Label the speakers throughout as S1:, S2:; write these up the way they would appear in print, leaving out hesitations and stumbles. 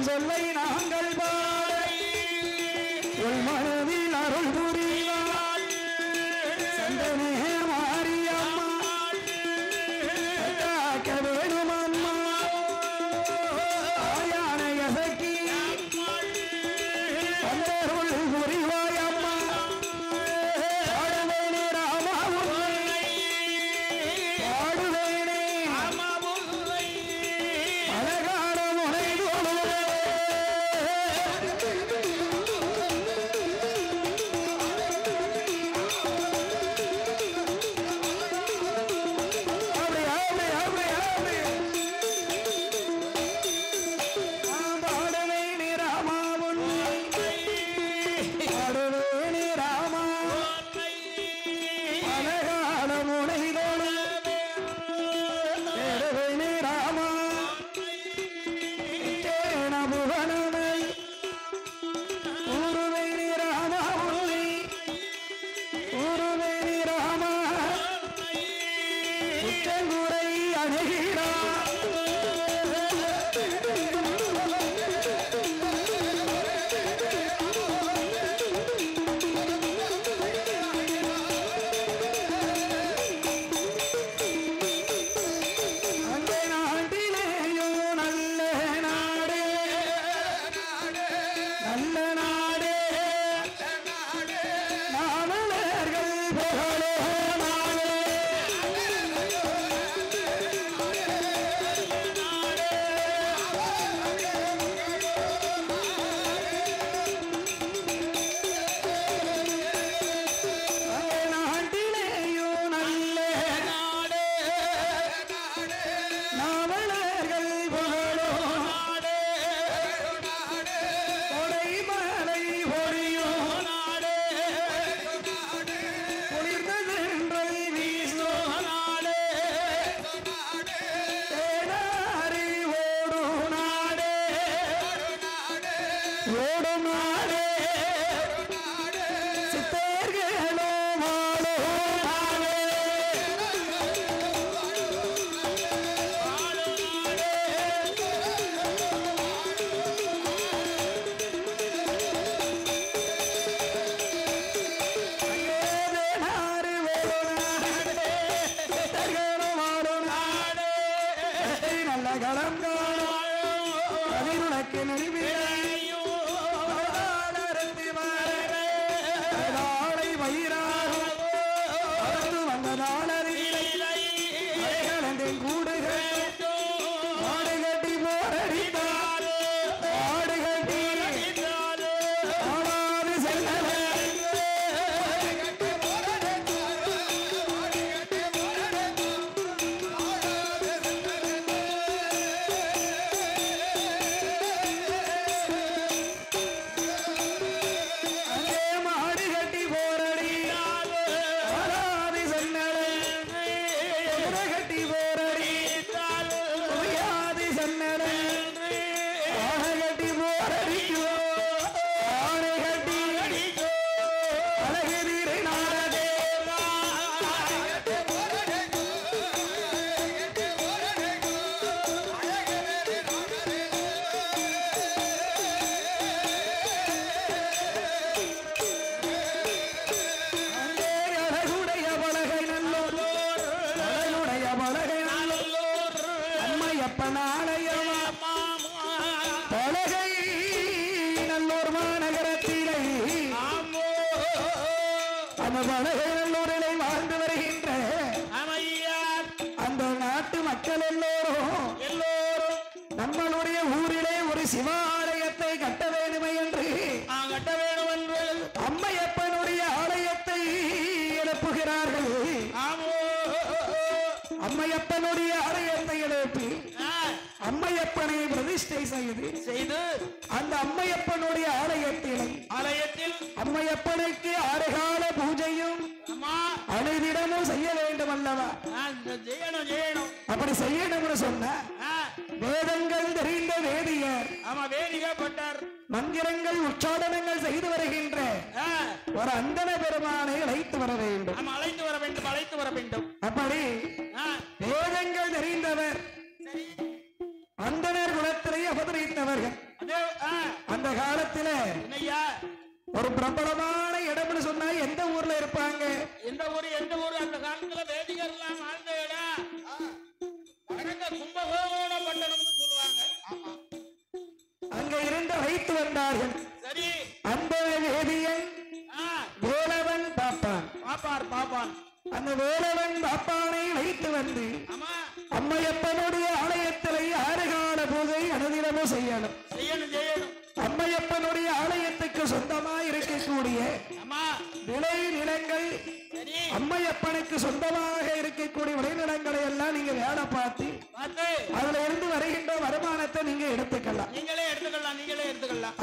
S1: சொல்லை நாங்கள் பாடை உள் மனதில் அருள் புரிவாள் சந்தனே மாரியம்மா காக்க வேணும் அம்மா ஆயானைய சக்கி அந்தருள் புரிவாய் அம்மா பாடுவேனே ராமா உன்னை பாடுவேனே அம்மா உன்னை அழகான முனை வாழ்ந்து வருகின்ற அந்த நாட்டு மக்கள் எல்லோரும் நம்மளுடைய ஊரிலே ஒரு சிவாலயத்தை கட்ட வேண்டுமே என்று அம்மையப்பனுடைய ஆலயத்தை எழுப்புகிறார்கள். அம்மையப்பனுடைய ஆலயத்தை எழுப்பி அம்மையப்பனை பிரதிஷ்டை செய்து அந்த அம்மையப்பனுடைய ஆலயத்தில் அம்மையப்பனுக்கு ஆறுகால பூஜையும் அனுதினமும் செய்ய வேண்டும் அல்லவா? அப்படி செய்யணும்னு சொன்ன வேதங்கள் தெரிந்த வேதியர் மந்திரங்கள் உச்சாடனங்கள் செய்து வருகின்ற ஒரு அந்தன பெருமானை அழைத்து வர வேண்டும். அப்படி வேதங்கள் தெரிந்தவர் அந்தனர் குலத்திலே அவதரித்தவர்கள். ஒரு பிரபலமான இடம்னு சொன்னா எந்த ஊர்ல இருப்பாங்க?
S2: எந்த ஊரு அந்த காலத்துல வேதிகர் எல்லாம் வாழ்ந்த இடம் கும்பகோண பட்டணம்னு சொல்லுவாங்க.
S1: அங்க இருந்து அழைத்து வந்தார்கள்.
S2: சரி.
S1: அந்த வேதியன் வேலவன் பாப்பான் அந்த வேலவன் பாப்பானை வைத்து வந்து அம்மையப்பனுடைய ஆலயத்திலே 6 கால பூஜை அனுதினமும் செய்யணும். அம்மையப்பனுடைய ஆலயத்துக்கு சொந்தமா இருக்கக்கூடிய விளை நிலங்கள், அம்மையப்பனுக்கு சொந்தமாக இருக்கக்கூடிய விளைநிலங்களை எல்லாம் நீங்க வேலை பார்த்து அதுல இருந்து வருகின்ற வருமானத்தை நீங்க எடுத்துக்கலாம்.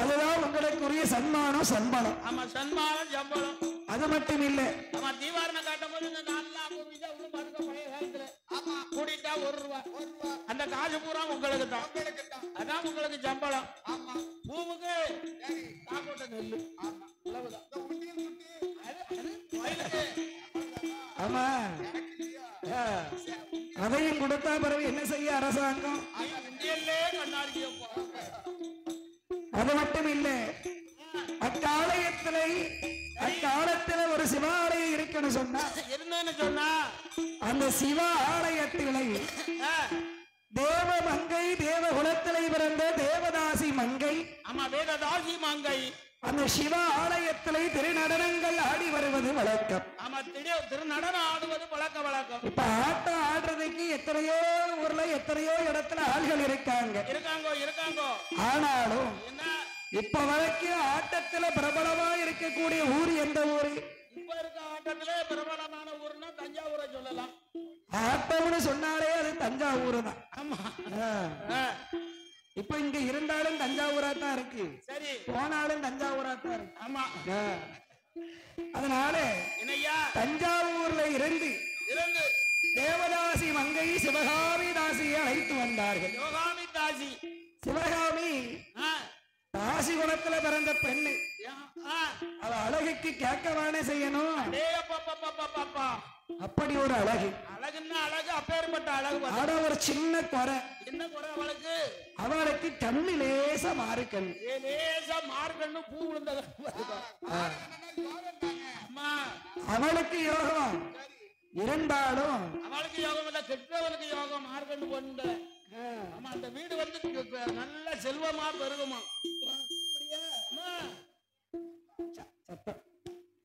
S1: அதுதான் உங்களுக்குரிய சன்மானம், சம்பளம். அது மட்டும் இல்ல,
S2: தீவாரண காட்டும் போது கூட்டிட்டா 1 ரூபாய் அந்த காசு பூரா உங்களுக்கு தான். அதான் உங்களுக்கு சம்பளம். பூவுக்கு காக்கோட்ட நெல்லு.
S1: ஆமா, அதையும் கொடுத்தா பிறகு என்ன செய்ய அரசாங்கம்? அது மட்டும் இல்ல, அக்காலத்துல ஒரு சிவாலயம் இருக்குன்னு சொன்னா அந்த சிவ ஆலயத்திலே தேவ மங்கை, தேவ குலத்திலே பிறந்த தேவதாசி மங்கை, அந்த சிவ ஆலயத்திலே திருநடனங்கள் ஆடி வருவது வழக்கம்.
S2: திருநடனம் ஆடுவது வழக்கம்.
S1: இப்ப ஆட்டம் ஆடுறதுக்கு எத்தனையோ ஊர்ல எத்தனையோ இடத்துல ஆள்கள் இருக்காங்க. ஆனாலும் இப்ப வரைக்கும் ஆட்டத்துல பிரபலமா இருக்கக்கூடிய ஊர் எந்த ஊரு?
S2: இப்ப இருக்க ஆட்டத்துல பிரபலமான ஊர்னா தஞ்சாவூரை சொல்லலாம்.
S1: ஆட்டம்னு சொன்னாலே அது தஞ்சாவூர் தான். இப்ப இங்க இருந்தாலும் தஞ்சாவூரா தான் இருக்கு. சரி, போனாலும் தஞ்சாவூரா தான் இருக்கு. ஆமா, அதனால தஞ்சாவூர்ல இருந்து தேவதாசி மங்கை சிவகாமி தாசியை அழைத்து வந்தார்கள். சிவகாமி தாசி குலத்துல பிறந்த பெண்ணு. அவ அழகுக்கு கேட்கவானே செய்யணும். அப்படி ஒரு அழகு.
S2: அழகுன்னா அழகு, அப்பேற்பட்ட அழகு.
S1: ஆனா ஒரு சின்ன குறை.
S2: என்ன குறை அவளுக்கு?
S1: அவளுக்கு கண்ணு லேசா மாறுக்கண்.
S2: பூ விழுந்தது.
S1: அவளுக்கு யோகம் இருந்தாலும்
S2: அவளுக்கு யோகம் இல்ல, கெட்டவனுக்கு யோகம். மார்கண்டு பொண்ணு. ஆமா, அந்த வீடு வந்து நல்ல செல்வமா பெருகுமா.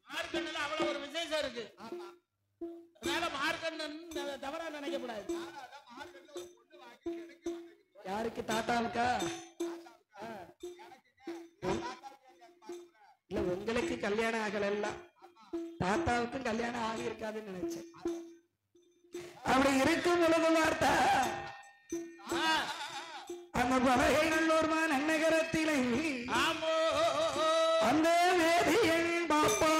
S2: மார்கண்டுல அவ்வளவு ஒரு விசேஷம் இருக்கு. அதனால மார்கண்டு தவறா நினைக்கப்படாது.
S1: யாருக்கு? தாத்தாவுக்கா? இல்ல, உங்களுக்கு கல்யாணம் ஆகல, தாத்தாவுக்கும் கல்யாணம் ஆகி இருக்காதுன்னு நினைச்சேன். அப்படி இருக்கும் பொழுது வார்த்தா அந்த பலகை நல்லூர் நன்னகரத்திலே அந்த வேதியன் பாப்பா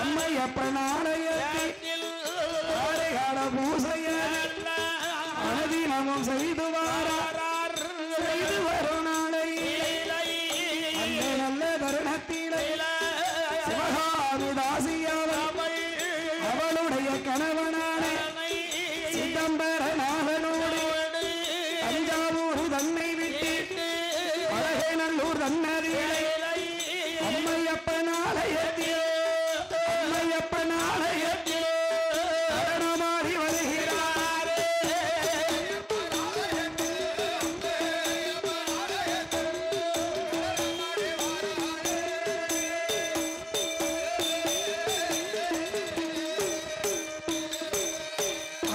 S1: அம்மையப்பன் ஆலயத்தில் ஆரைகால பூசையை அனுதினமும் செய்து வரும் நாளை அந்த நல்ல தருணத்திலே சிவகாமி தாசியாவள் அவளுடைய கணவனான சிதம்பரநாதனோடு தஞ்சாவூர் தன்னை விட்டு பலகை நல்லூர் தன்னதிலே அம்மையப்பன் ஆலயத்தில் நடனமாடி வருகிறார்.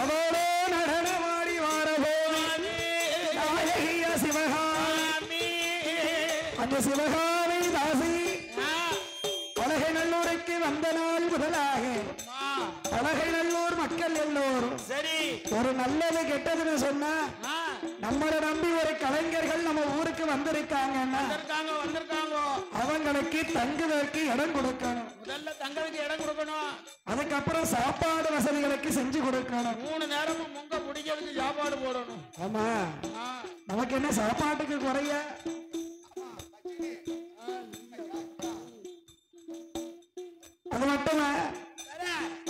S1: அவளோ நடனமாடி வாரபோது நாயகிய சிவகாமி, அந்த சிவகாமி தாசி பலகை நல்லூருக்கு வந்த நாள் முதலாக பலகை நல்லூர் மக்கள் எல்லோரும் சரி ஒரு நல்லது கெட்டதுன்னு சொன்னா நம்மளை நம்பி ஒரு கலைஞர்கள் நம்ம ஊருக்கு வந்திருக்காங்கன்னா அவங்களுக்கு தங்குவதற்கு இடம் கொடுக்கணும்.
S2: முதல்ல தங்களுக்கு இடம் கொடுக்கணும்.
S1: அதுக்கப்புறம் சாப்பாடு வசதிகளுக்கு செஞ்சு கொடுக்கணும்.
S2: 3 நேரமும் முங்க பிடிக்கிறதுக்கு சாப்பாடு போடணும்.
S1: ஆமா, நமக்கு என்ன சாப்பாட்டுக்கு குறைய? அது மட்டுமா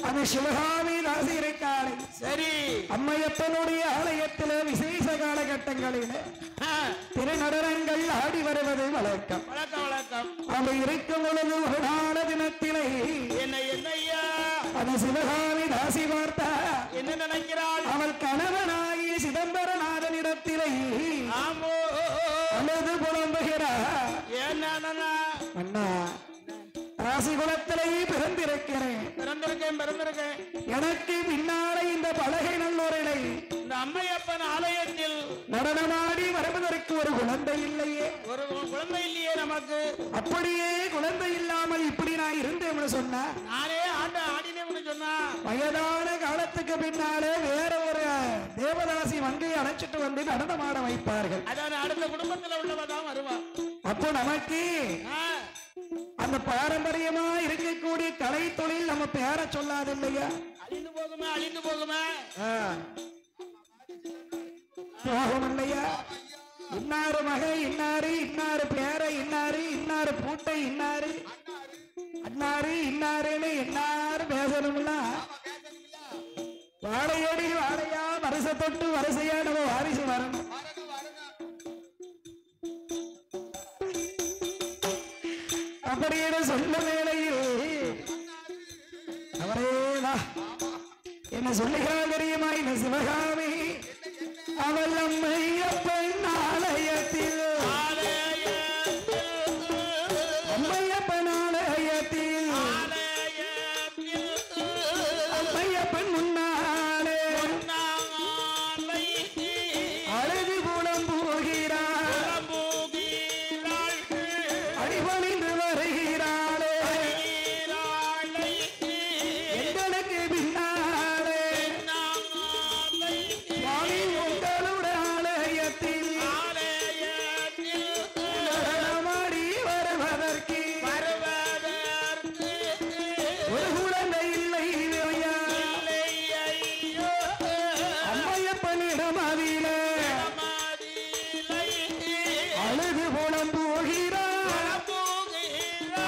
S1: அந்த சிவகாமி தாசி இருக்காளை.
S2: சரி.
S1: அம்மையப்பனுடைய ஆலயத்தில் விசேஷ காலகட்டங்களில் திருநடனங்கள் ஆடி வருவது வழக்கம். அவள் இருக்கும் பொழுது ஒரு நாள தினத்திலே
S2: என்னையா
S1: அது சிவகாமி தாசி பார்த்தா
S2: என்ன நினைக்கிறாள்?
S1: அவள் கணவனாகி சிதம்பரநாதனிடத்திலே அழுது புலம்புகிறார். அண்ணா, ராசி குலத்திலே பிறந்திருக்கிறேன். எனக்கு பின்னாலே இந்த பலகை நல்லூரிலே
S2: இந்த அம்மையப்பன் ஆலயத்தில்
S1: நடனமாடி வருவதற்கு ஒரு குழந்தை இல்லையே.
S2: ஒரு குழந்தை இல்லையே நமக்கு.
S1: அப்படியே குழந்தை இல்லாமல் இப்படி நான் இருந்தேன் சொன்னா
S2: நானே ஆடினேன் சொன்னா
S1: வயதான காலத்துக்கு பின்னாலே வேற ஒரு தேவதாசி வங்கை அழைச்சிட்டு வந்து நடனமாட வைப்பார்கள்.
S2: அதான் அடுத்த குடும்பத்தில் உள்ளவதான் வருவா.
S1: அப்போ நமக்கு அந்த பாரம்பரியமா இருக்கக்கூடிய கலை தொழில் நம்ம பேர சொல்லாது இல்லையா?
S2: அழிந்து போகுமே
S1: போகும் இல்லையா? இன்னாரு மகை இன்னாரு, இன்னாரு பேர இன்னாரு, இன்னாரு பூட்டை இன்னாரு, அன்னாரு இன்னாருன்னு இன்னாரு பேசணும்ல. வாழையோடி வாழையா வருஷ தொட்டு வரிசையா நம்ம வாரிசு வரணும். அப்படின்னு சொல்ல வேளையில் அவரேவா என்ன சொல்லுகிறார் தெரியுமா? இந்த சிவகாமி அவள் அம்மையப்பன் ஆலயத்தில் அம்மையப்பன் ஆலயத்தில் அம்மையப்பன் முன்னாலே அழகு குலம் போகிறார், அடிபணிந்து வருகிறாளே. எங்களுக்கு பின்னாலே சுவாமி உங்களுடைய ஆலயத்தில் நடனமாடி வருவதற்கு ஒரு குழந்தை இல்லை ஐயா. அம்மையப்பனிடம் அதிலே அழகு குலம் போகிறார்,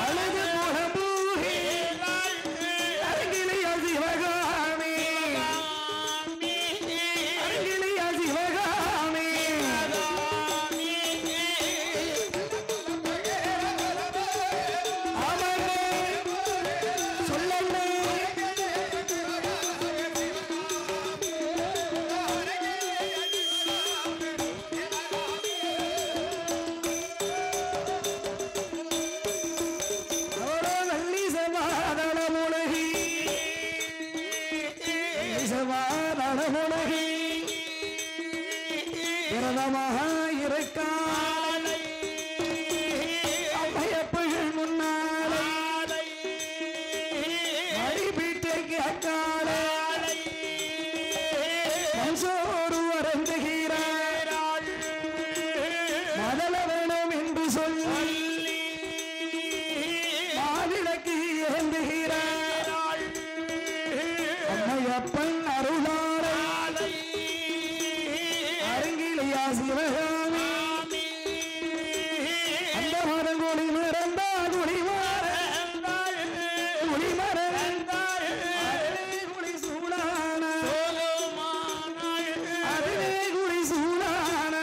S1: அழகு குலம் போகிறார். அருகிலிய சிவகாமி, அருகிலிய சிவகாமி அவனே சொல்லலே அவரோ வள்ளி சமாதான முழகி, சமாதான முழகி விரதமாக இருக்காள். அம்மையப்பகள் முன்னாலே அடிபீட்டை கேட்காளே. மனசோடு வருந்துகிறாள், மதல வேணும் என்று சொல்லி மாவிளக்கு ஏந்துகிறாள். அம்மையப்பன் அருளாளை அருங்கிலியா சிவகாமி அந்த மரம் குடி மறந்தா குடி குடி மறந்தாள். குடி சூடான அதுவே குடி சூடான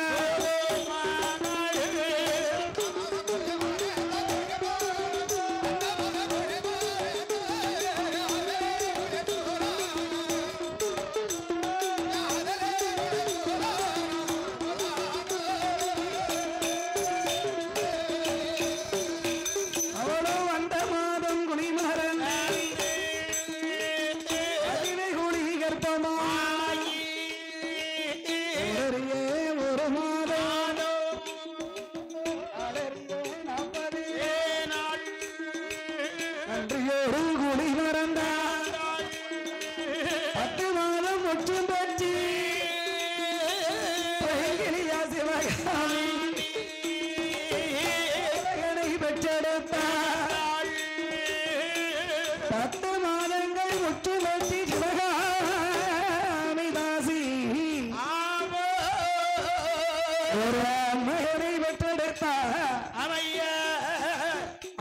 S1: அவளோ அந்த மாதம் குடிமரன் அதிலே குடி கர்ப்பமாய் ஒரே ஒரு மாதம் அடர்ந்தே 40 அன்றையோடு குடி மறந்தார். 10 மாதம் முற்றும் பற்றி பைங்கிலியா சிவகாமி மகனை பெற்றெடுத்தார். 10 மாதங்கள் முற்று பற்றி சிவகாமி தாசி ஒரு மகனை பெற்றெடுத்தார்.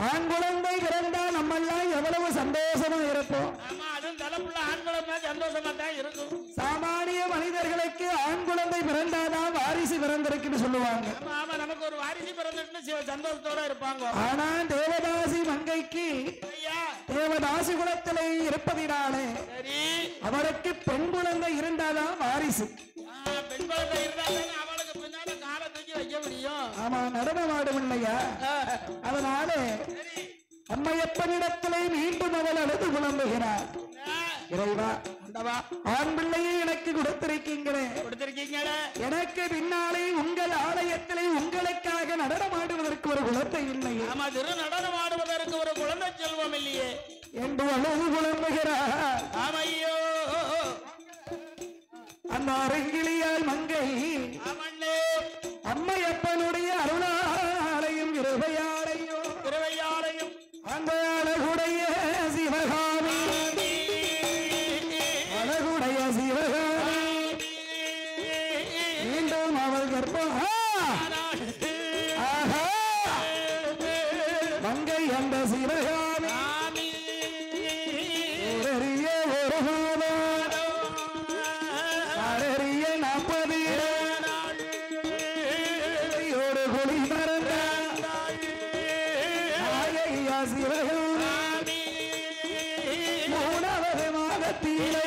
S1: ஆண் குழந்தை பிறந்தா நம்மெல்லாம் எவ்வளவு சந்தோஷமா இருப்போம்.
S2: அதுவும் தலைப்புள்ள ஆண்களை சந்தோஷமா தான் இருக்கும்.
S1: சாமானிய மனிதர்களுக்கு ஆண் குழந்தை பிறந்தாதான் வாரிசு பிறந்திருக்குன்னு சொல்லுவாங்க.
S2: ஆமா, நமக்கு ஒரு வாரிசு பிறந்திருக்குன்னு சந்தோஷத்தோட இருப்பாங்க.
S1: ஆனா தேவதாசி மங்கைக்கு தேவதாசி குலத்திலே இருப்பதினாலே அவருக்கு பெண் குழந்தை இருந்தாதான் வாரிசு.
S2: பெண் குழந்தை இருந்தாதான் அவளுக்கு பின்னாடி காலை தூக்கி வைக்க முடியும்.
S1: ஆமா, நடனமாடும் இல்லையா? அதனால அம்மையப்பனிடத்திலே மீண்டும் அவள் அழுது புலம்புகிறார். இறைவா, ஆண் பிள்ளையை எனக்கு கொடுத்திருக்கீங்களே, எனக்கு பின்னாலே உங்கள் ஆலயத்திலே உங்களுக்காக நடனமாடுவதற்கு ஒரு குழந்தை இல்லை.
S2: ஆமா, திரு நடனமாடுவதற்கு ஒரு குழந்தை செல்வம் இல்லையே
S1: என்று அழுது புலம்புகிறார்.
S2: ஆமையோ
S1: அந்த அரங்கிலியால் மங்கை அம்மையப்பனுடைய அருளாலையும் இருவையாலையும் அந்த அழகுடைய சிவகாமி மீண்டும் அவள் கர்ப்பம் மங்கை அந்த சிவகாமி ஒரு அரிய 40 ஒரு குழி மறந்த சிவகாமி 3வது மாதத்திலே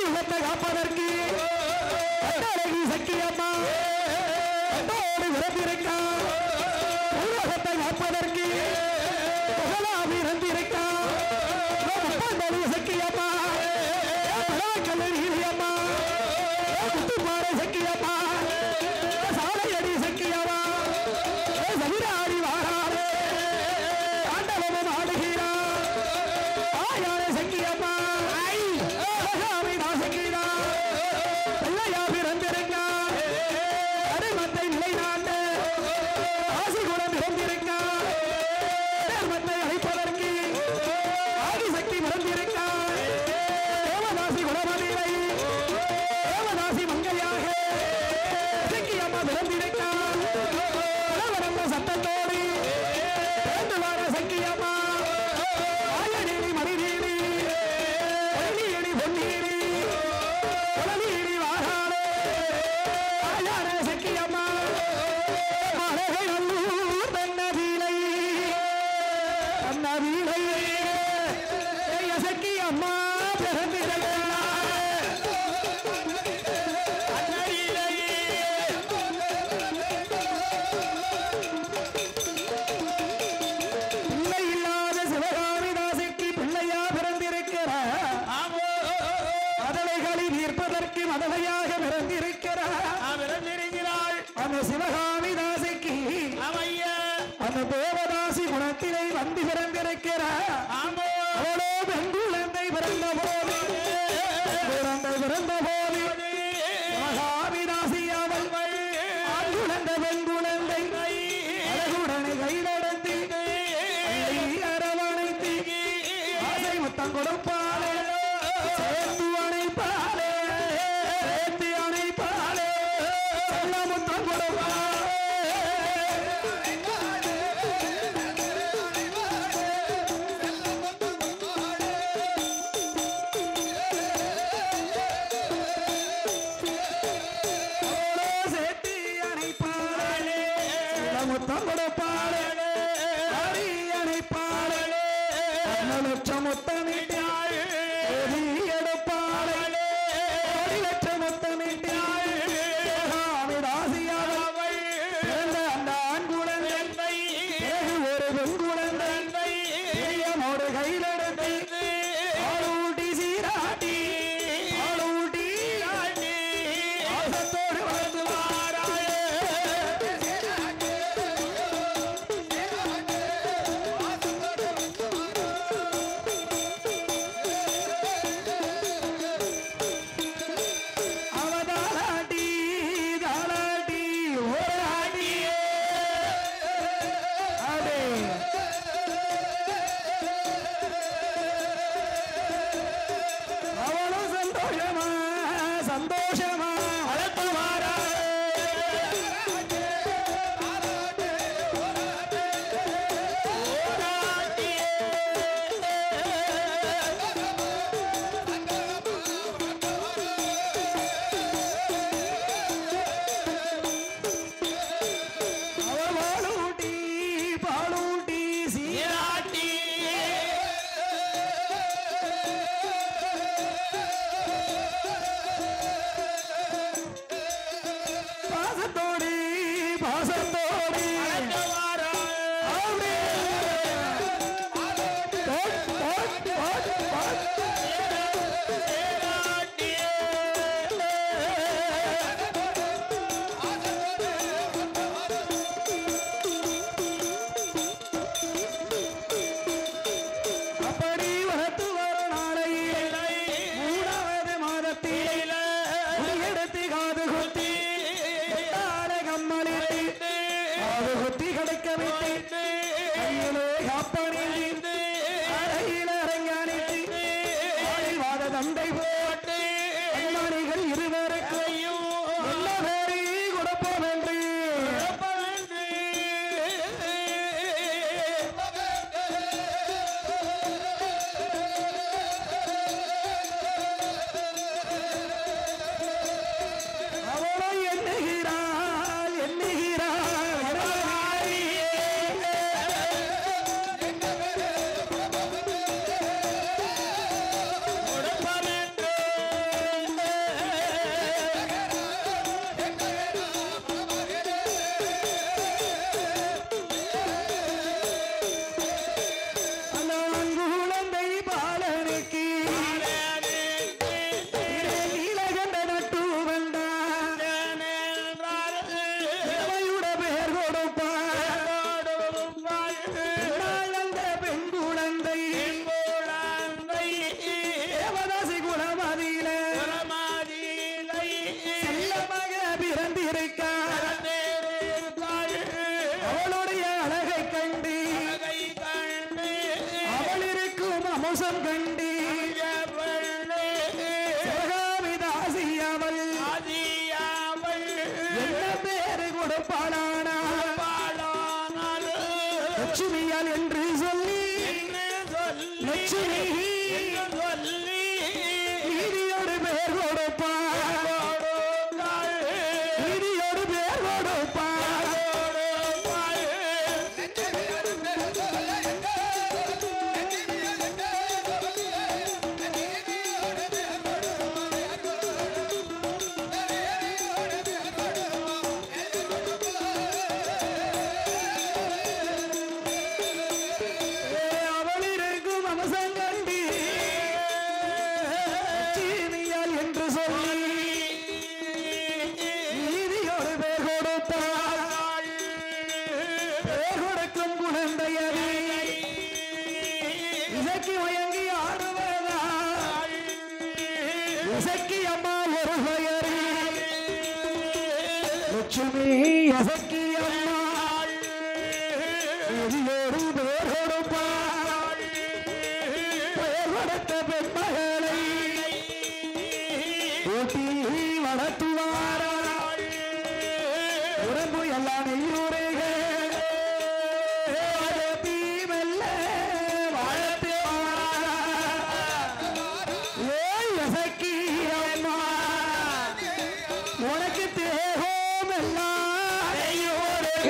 S1: பூலத்தை காப்பதற்கு கட்டழகி சக்கியம்மா கட்டோடு விரந்திருக்கா பூலகத்தை காப்பதற்கு புகழாமி இறந்திருக்கா முப்பந்தளி சக்கியம்மா கல்லூரியம்மா முத்துப்பாறை சக்கியம்மா சாலையடி சக்கியம்மா சவிராடி வாராளே ஆண்டவனும் ஆடுகிறா ஆயாரே சக்கியம்மா சக்கிரா பிள்ளையா பிறந்திருக்கா அருமத்தை நிலைநாட்டு ஆசிகுணம் பிறந்திருக்கா மத்தை அழைப்பதற்கு ஆதிசக்தி பிறந்திருக்கா தேவதாசி குணமதிலை தேவதாசி மங்கையாக சக்கியம்மா பிறந்திருக்கா உலவரந்த சத்தத்தோடு பிறந்து வார சக்கியம்மா ஆயநீதி மணிநீதி பொன்னீடி பொன்னீடி உலவீடி வாராளே ஆயாரே சக்கியம்மா மலைகள் நல்லூர் தன்னவீலை தன்னவீலை சக்கியம்மா பிறந்திருக்கா பிள்ளை இல்லாத சிவகாமிதாசிக்கு பிள்ளையா பிறந்திருக்கிறார் மதலைகளை தீர்ப்பதற்கு மதலையாக பிறந்திருக்கிறார் அந்த சிவகாமிதாசிக்கு அந்த தேவதாசி குணத்திலே வந்து பிறந்திருக்கிறார் அவளோ பெண் குழந்தை பிறந்த போது சிவகாமிதாசி அவள் ஆண் குழந்தை பெண் குழந்தை அழகுடனை கை நடத்தி அரவணைத்து ஆசை முத்தம் கொடுப்பாளே சேர்த்து அணைப்பாளே சேர்த்து அணைப்பாளே சொல்ல முத்தம் கொடுப்பாளே சேர்த்து அணைப்பாளே சொல்ல முத்தம் கொடுப்பாளே அடி அணைப்பாளே லட்சம் முத்தமிட்டாள் எடுப்பாளே லட்சம் முத்தமிட்டாள் ராசியாவள் பிறந்த அந்த ஆண் குழந்தை ஒரு பெண் குழந்தை ஒரு கையிலடத்தை ஆளூட்டி சீராட்டி ஆளூட்டி ஆசத்தோடு வளர்ந்து வாராளே அவதாலாட்டி தாலாட்டி ஓராட்டியே அடே அவளும் சந்தோஷமா சந்தோஷமா வளர்த்து வாரா அவள் வாழூட்டி பாலூட்டி சீராட்டி அம்சம் கண்டு சிவகாமிதாசி அவள் என்ன பேரு கொடுப்பாளானா லட்சுமியால் என்று சொல்லி லட்சுமி நீதியோடு பேர் கொடுப்பாள் நீதியோடு பேர் கொடுப்பாள் அவள் இருக்கும் அம்சம் கண்டு லட்சுமியால் என்று சொல்லி நீதியோடு பேர் கொடுத்தாள் பேர் கொடுக்கும் குழந்தையது இசைக்கு மயங்கி ஆடுவதா இசைக்கு அம்மா ஒரு பெயர் லட்சுமி இசைக்கு அம்மா நீதியோடு பேர் கொடுப்பாள் பெயர் கொடுத்த பெண்மகளை ஊட்டி வளர்த்துவாராள் உடம்பு எல்லாம் நெய்யூரேக மெல்ல வளர்த்துவாராள் ஏய் இசைக்கு அம்மா உனக்கு தேகம் எல்லாம் நெய்யூரேக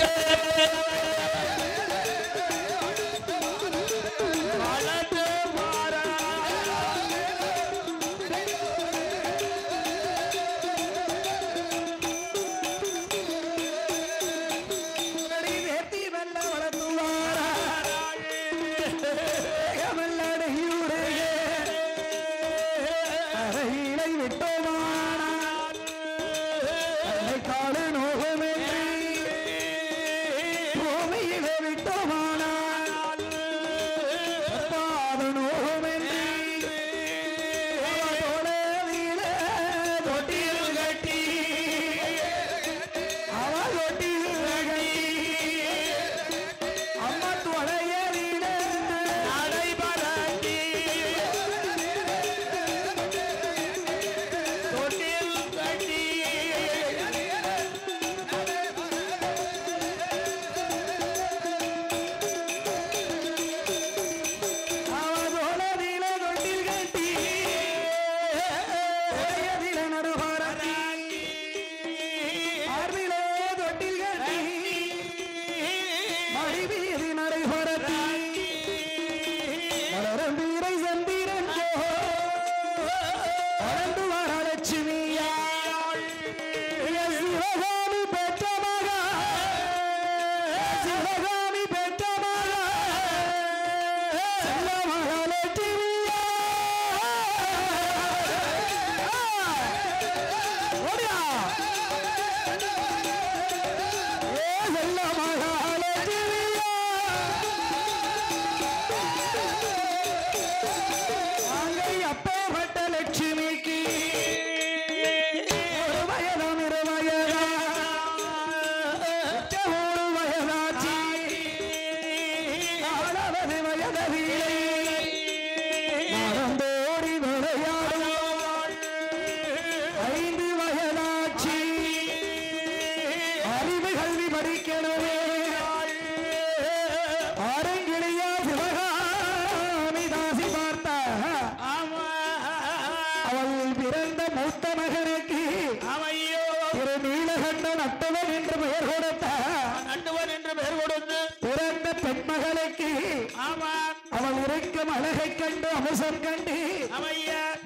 S1: அவள் இருக்கும் அழகை கண்டு அம்சம் கண்டு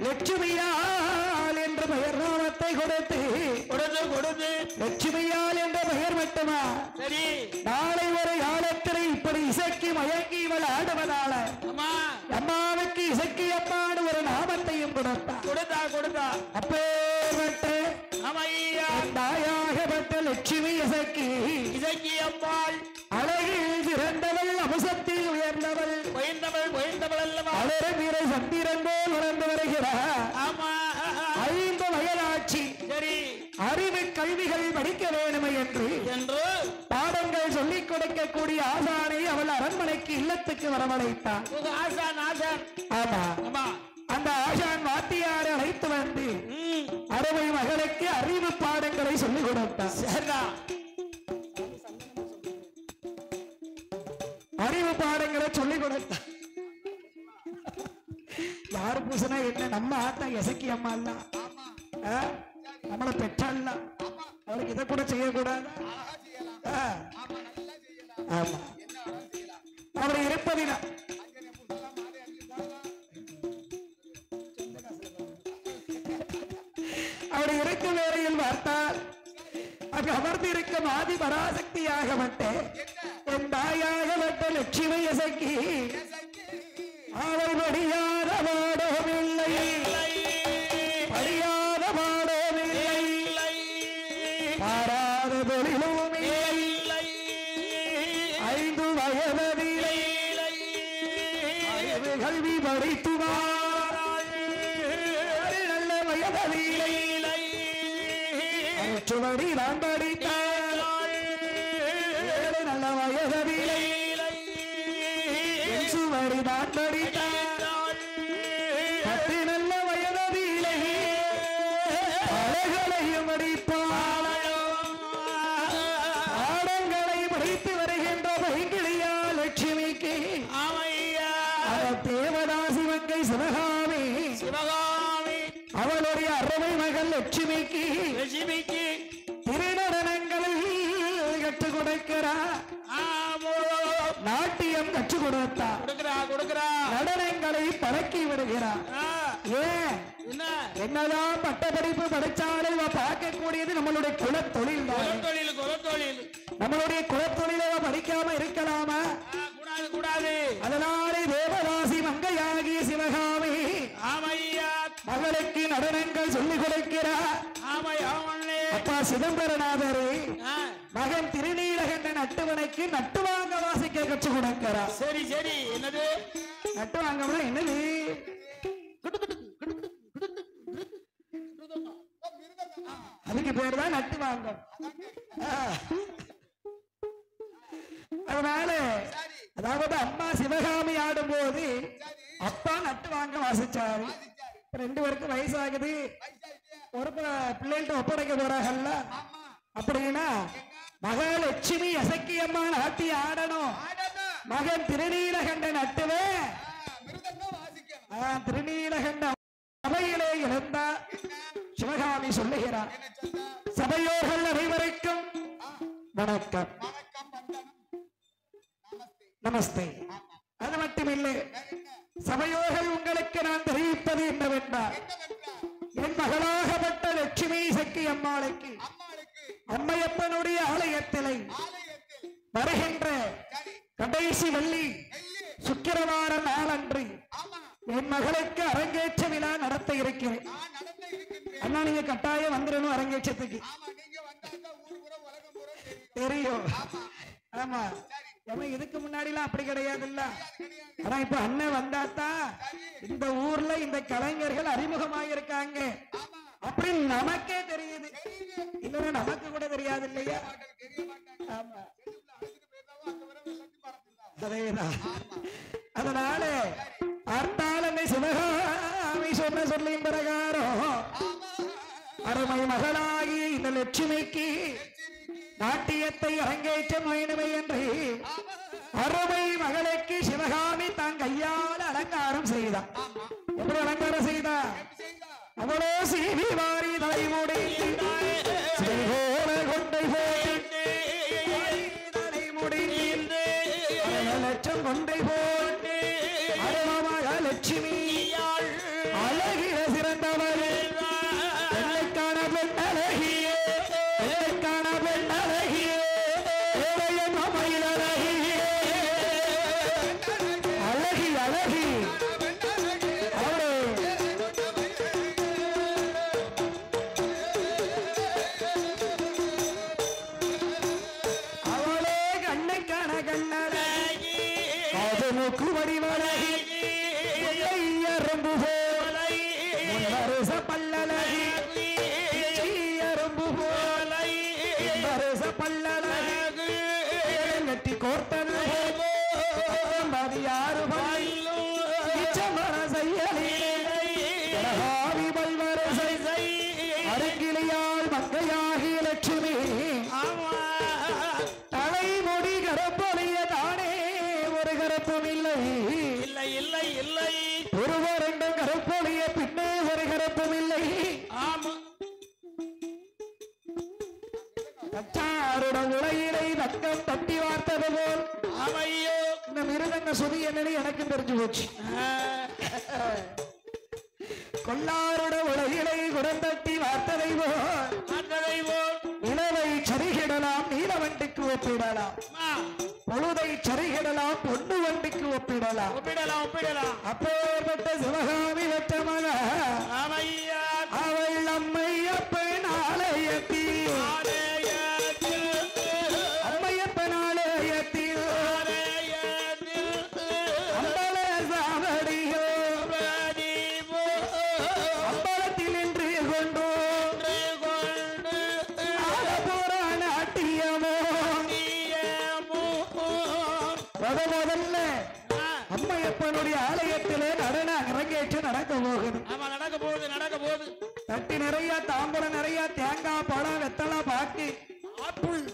S1: லட்சுமியால் என்ற பெயர் நாமத்தை கொடுத்து லட்சுமியால் என்ற பெயர் மட்டுமா நாளை ஒரு காலத்தில் இப்படி இசைக்கு மயங்கி இவள் ஆடுவதால அம்மாவுக்கு இசைக்கு அம்மாடு ஒரு நாமத்தையும் கொடுத்தா அப்பேற்பட்ட தாயாகப்பட்ட லட்சுமி இசைக்கு அம்மாள் அழகில் சிறந்தவள் அம்சத்தில் உயர்ந்தவள் அல்லவா அழகு வீர சந்திரன் போல் வளர்ந்து வருகிறார் 5 வயதாட்சி அறிவு கல்விகள் படிக்க வேண்டுமே என்று பாடங்கள் சொல்லிக் கொடுக்கக்கூடிய ஆசானை அவள் அரண்மனைக்கு இல்லத்துக்கு வரவழைத்தார். ஆமா, அந்த ஆசான் வாத்தியாரை அழைத்து வந்து அருமை மகளுக்கு அறிவு பாடங்களை சொல்லிக் கொடுத்தார். அறிவு பாடங்களை சொல்லிக் கொடுத்தார். யாரு பூசனா என்ன, நம்ம ஆத்தா எசக்கி அம்மா இல்ல, நம்மள பெற்றால அவருக்கு இதை கூட செய்யக்கூடாது. ஆமா, அவர் இருப்பதினா அவர் இருக்கும் வேளையில் பார்த்தால் அங்கு அமர்ந்து இருக்கும் ஆதி பராசக்தியாகப்பட்ட என் தாயாகப்பட்ட லட்சுமி எசக்கி அவள் படியாத பாடமில்லை, படியாத பாடமில்லை, பாராத தொழிலும் இல்லை, 5 வயதிலே கல்வி படித்துவார், நல்ல வயதிலே சுவடி தான் படித்தார், நல்ல வயதிலே சுவடி தான் படித்தார், 10 நல்ல வயதிலே அழகளையும் படிப்பார், பாடங்களை படித்து வருகின்ற பைங்கிழியா லட்சுமிக்கு தேவதாசி மங்கை சிவகாமி அவளுடைய அருமை மகள் லட்சுமிக்கு திருநடனங்களில் கற்றுக் கொடுக்கிறார், நாட்டியம் கற்றுக் கொடுத்தார், நடனங்களை பழக்கி விடுகிறார். ஏன் என்னதான் பட்ட படிப்பு படிச்சாலும் பார்க்கக்கூடியது நம்மளுடைய குலத்தொழில். நம்மளுடைய குலத்தொழிலை படிக்காம இருக்கலாமா? அதனாலே தேவதாசி மங்கையாகிய சிவகாமி மகளுக்கு நடனங்கள் சொல்லிக் கொடுக்கிறார். அப்பா சிதம்பரநாதரே மகன் திருநீலகண்டன் நட்டுவனுக்கு நட்டுவாங்க வாசிக்க கற்றுக் கொடுக்கிறார்.
S2: சரி சரி, என்னது
S1: நட்டுவாங்க? என்னது? அதுக்கு பேர் தான் நட்டுவாங்க. அதனால அதாவது அம்மா சிவகாமி ஆடும் போது அப்பா நட்டு வாங்க வாசிச்சாரு. 2 பேருக்கு வயசாகுது, ஒரு பிள்ளைகிட்ட ஒப்படைக்க போறாங்கல்ல. அப்படின்னா மகாலட்சுமி எசக்கி அம்மா நாட்டி ஆடணும், மகன் திருநீலகண்ட நட்டுவே திருநீலகண்ட சபையிலே இழந்த சிவகாமி சொல்லுகிறார். சபையோர்கள் அனைவருக்கும் வணக்கம், நமஸ்தே. அது மட்டுமில்லை, சபையோர்கள் உங்களுக்கு நான் தெரிவிப்பது என்னவென்றால், என் மகளாகப்பட்ட லட்சுமி சக்தி அம்மாளுக்கு அம்மையப்பனுடைய ஆலயத்திலே வருகின்ற கடைசி வெள்ளி சுக்கிரவார நாளன்று என் மகளுக்கு அரங்கேற்ற விழா நடத்த இருக்கிறேன். அண்ணா நீங்க கட்டாயம் வந்துடணும் அரங்கேற்றத்துக்கு. தெரியும். ஆமா, இதுக்கு முன்னாடி எல்லாம் அப்படி கிடையாது இல்ல. ஆனா இப்ப அண்ணன் வந்தாத்தான் இந்த ஊர்ல இந்த கலைஞர்கள் அறிமுகமாயிருக்காங்க அப்படின்னு நமக்கே தெரியுது. இல்லைன்னா நமக்கு கூட தெரியாது இல்லையா? ஆமா, அதேதான். அதனால பார்த்தால் சிவகாமி சொன்ன சொல்லின் பிரகாரம் அருமை மகளாகி இந்த லட்சுமிக்கு நாட்டியத்தை அரங்கேற்றம் வேண்டுமே என்று அருமை மகளுக்கு சிவகாமி தான் கையால் அலங்காரம் செய்தார். எப்படி அலங்காரம் செய்தார்? அவளோ சீவி வாரி தலைமுடி கொண்டை போட்டு தலைமுடி லட்சம் கொண்டை போட்டு அருமமாக லட்சுமி அழகிய சிறந்தவள் என்னைக்கான பெண் அழகிய என்னைக்கான பெண் அழகிய மயில் அழகிய அழகி அழகி அவளே அவளே கண்ணுக்கான கண்ணழகி அது மூக்கு வடிவழகி எறும்பு போலை வருஷ பல்லழகி எறும்பு போலை வருஷ பல்லழகி நெட்டி கருப்பும் இல்லை
S2: இல்லை இல்லை இல்லை
S1: ஒருவர் ரெண்டும் கருப்பொழிய பின்னே ஒரு கருப்பும் இல்லை.
S2: ஆமா
S1: கச்சாருட உலகிலை தக்கம் தட்டி வார்த்தது போல்
S2: ஆமையோ
S1: இந்த மிருதங்க சுதி என்னன்னு எனக்கு தெரிஞ்சு போச்சு. கொல்லாருட உலகிலை குரந்தட்டி வார்த்ததை போல் நிலவை சரிகிடலாம் நீலவண்டிக்கு ஒப்பிடலாம் பொழுதை சரிகிடலாம் பொண்ணு வண்டிக்கு ஒப்பிடலாம் அப்பேற்பட்ட சிவகாமி வெற்ற மக அவள் அம்மையப்பன் ஆலயத்தில் அம்மையப்பன் ஆலயத்தில் அம்பல சாவடியோ அம்பலத்தில் நின்று கொண்டோ நாட்டியமோ முதல்ல அம்மையப்பனுடைய ஆலயத்திலே நடன அரங்கேற்று நடக்க போகுது. தட்டி நிறைய தாம்பூலம் நிறைய தேங்காய் பழம் வெத்தலை பாக்கு ஆப்பிள்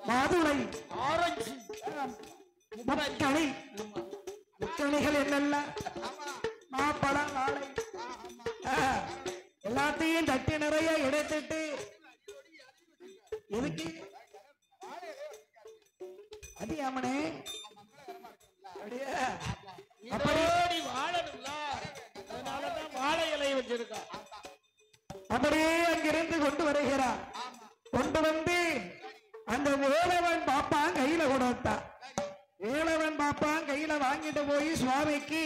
S1: மாதுளை ஆரஞ்சு முக்கணிகள் என்னென்ன மாப்பழம் வாழை எல்லாத்தையும் தட்டி நிறைய எடுத்துட்டு எதுக்கு அது ஆமனே
S2: வாழை இலை வச்சிருக்கா
S1: அப்படியே அங்கிருந்து கொண்டு வருகிறார். கொண்டு வந்து அந்த வேலவன் பாப்பான் கையில கொடுத்தா. வேலவன் பாப்பான் கையில வாங்கிட்டு போய் சுவாமிக்கு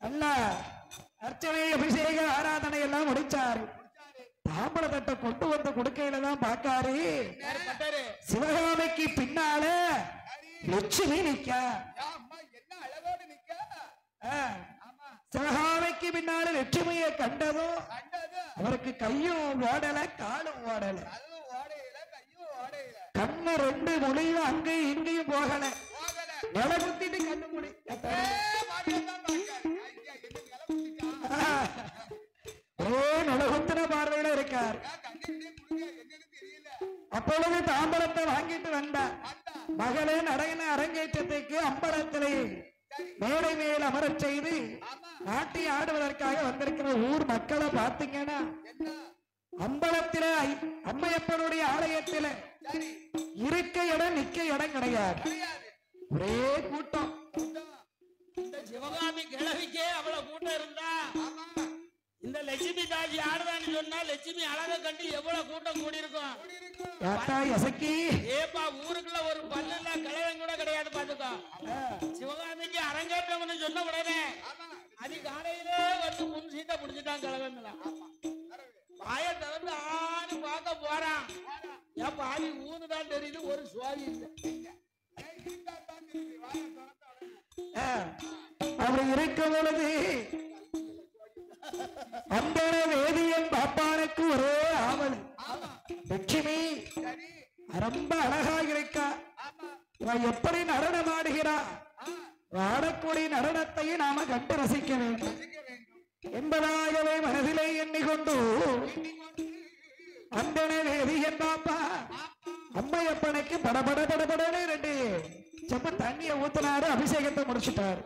S1: நல்ல அர்ச்சனை அபிஷேக ஆராதனை எல்லாம் முடிச்சாரு. தாம்பர தட்டை கொண்டு வந்து கொடுக்கையில தான் பாக்காரு சிவகாமிக்கு பின்னால லட்சுமி நிக்க. சிவகாமிக்கு பின்னால லட்சுமியை கண்டதும் அவருக்கு கையும் ஓடல காலும் ஓடல கண்ணு ரெண்டு மொழியும் அங்கேயும் இங்கேயும் போகல நில குத்திட்டு கண்ணு மொழி நுழகுத்தின பார்வையில இருக்கார். அப்பொழுது தாம்பரத்தை வாங்கிட்டு வந்தார். மகளே நடன அரங்கேற்றத்துக்கு அம்பலத்திலே மேடை மேல் அமரச் செய்து நாட்டி ஆடுவதற்காக வந்திருக்கிற ஊர் மக்களை பார்த்தீங்கன்னா அம்பலத்தில அம்மையப்பனுடைய ஆலயத்தில இருக்க இடம் நிக்க இடம் கிடையாது. ஒரே கூட்டம்.
S2: சிவகாமி கிழவிக்கே அவ்வளவு கூட்டம் இருந்தா இந்த லட்சுமி தாஜி ஆடுதான்னு சொன்னா லட்சுமி அழக கண்டு எவ்வளவு கூட்டம் கூடி இருக்கும். ஏப்பா ஊருக்குள்ள ஒரு பல்லுல கிழவன் கூட கிடையாது பாத்துக்கோ. சிவகாமிக்கு அரங்கேற்றம்னு சொன்ன உடனே அதிகாலையிலே வந்து முன் சீட்டை பிடிச்சிட்டான் கிழவன். வாய திறந்து ஆணு பார்க்க போறான். ஏன் பாதி ஊனுதான் தெரியுது ஒரு சுவாமி இல்லை.
S1: அப்படி இருக்கும் பொழுது அந்த வேதியன் பாப்பானுக்கு ஒரே ஆவல். லட்சுமி ரொம்ப அழகாக இருக்கா. எப்படி நடனம் ஆடுகிறா. ஆடக்கூடிய நடனத்தையும் நாம கண்டு ரசிக்க வேண்டும் என்பதாகவே மனதிலே எண்ணிக்கொண்டு அந்த வேதியன் பாப்பா அம்மையப்பனுக்கு படபட படபடன்னு 2 செம்ப தண்ணியை ஊத்தினாரு. அபிஷேகத்தை முடிச்சுட்டாரு.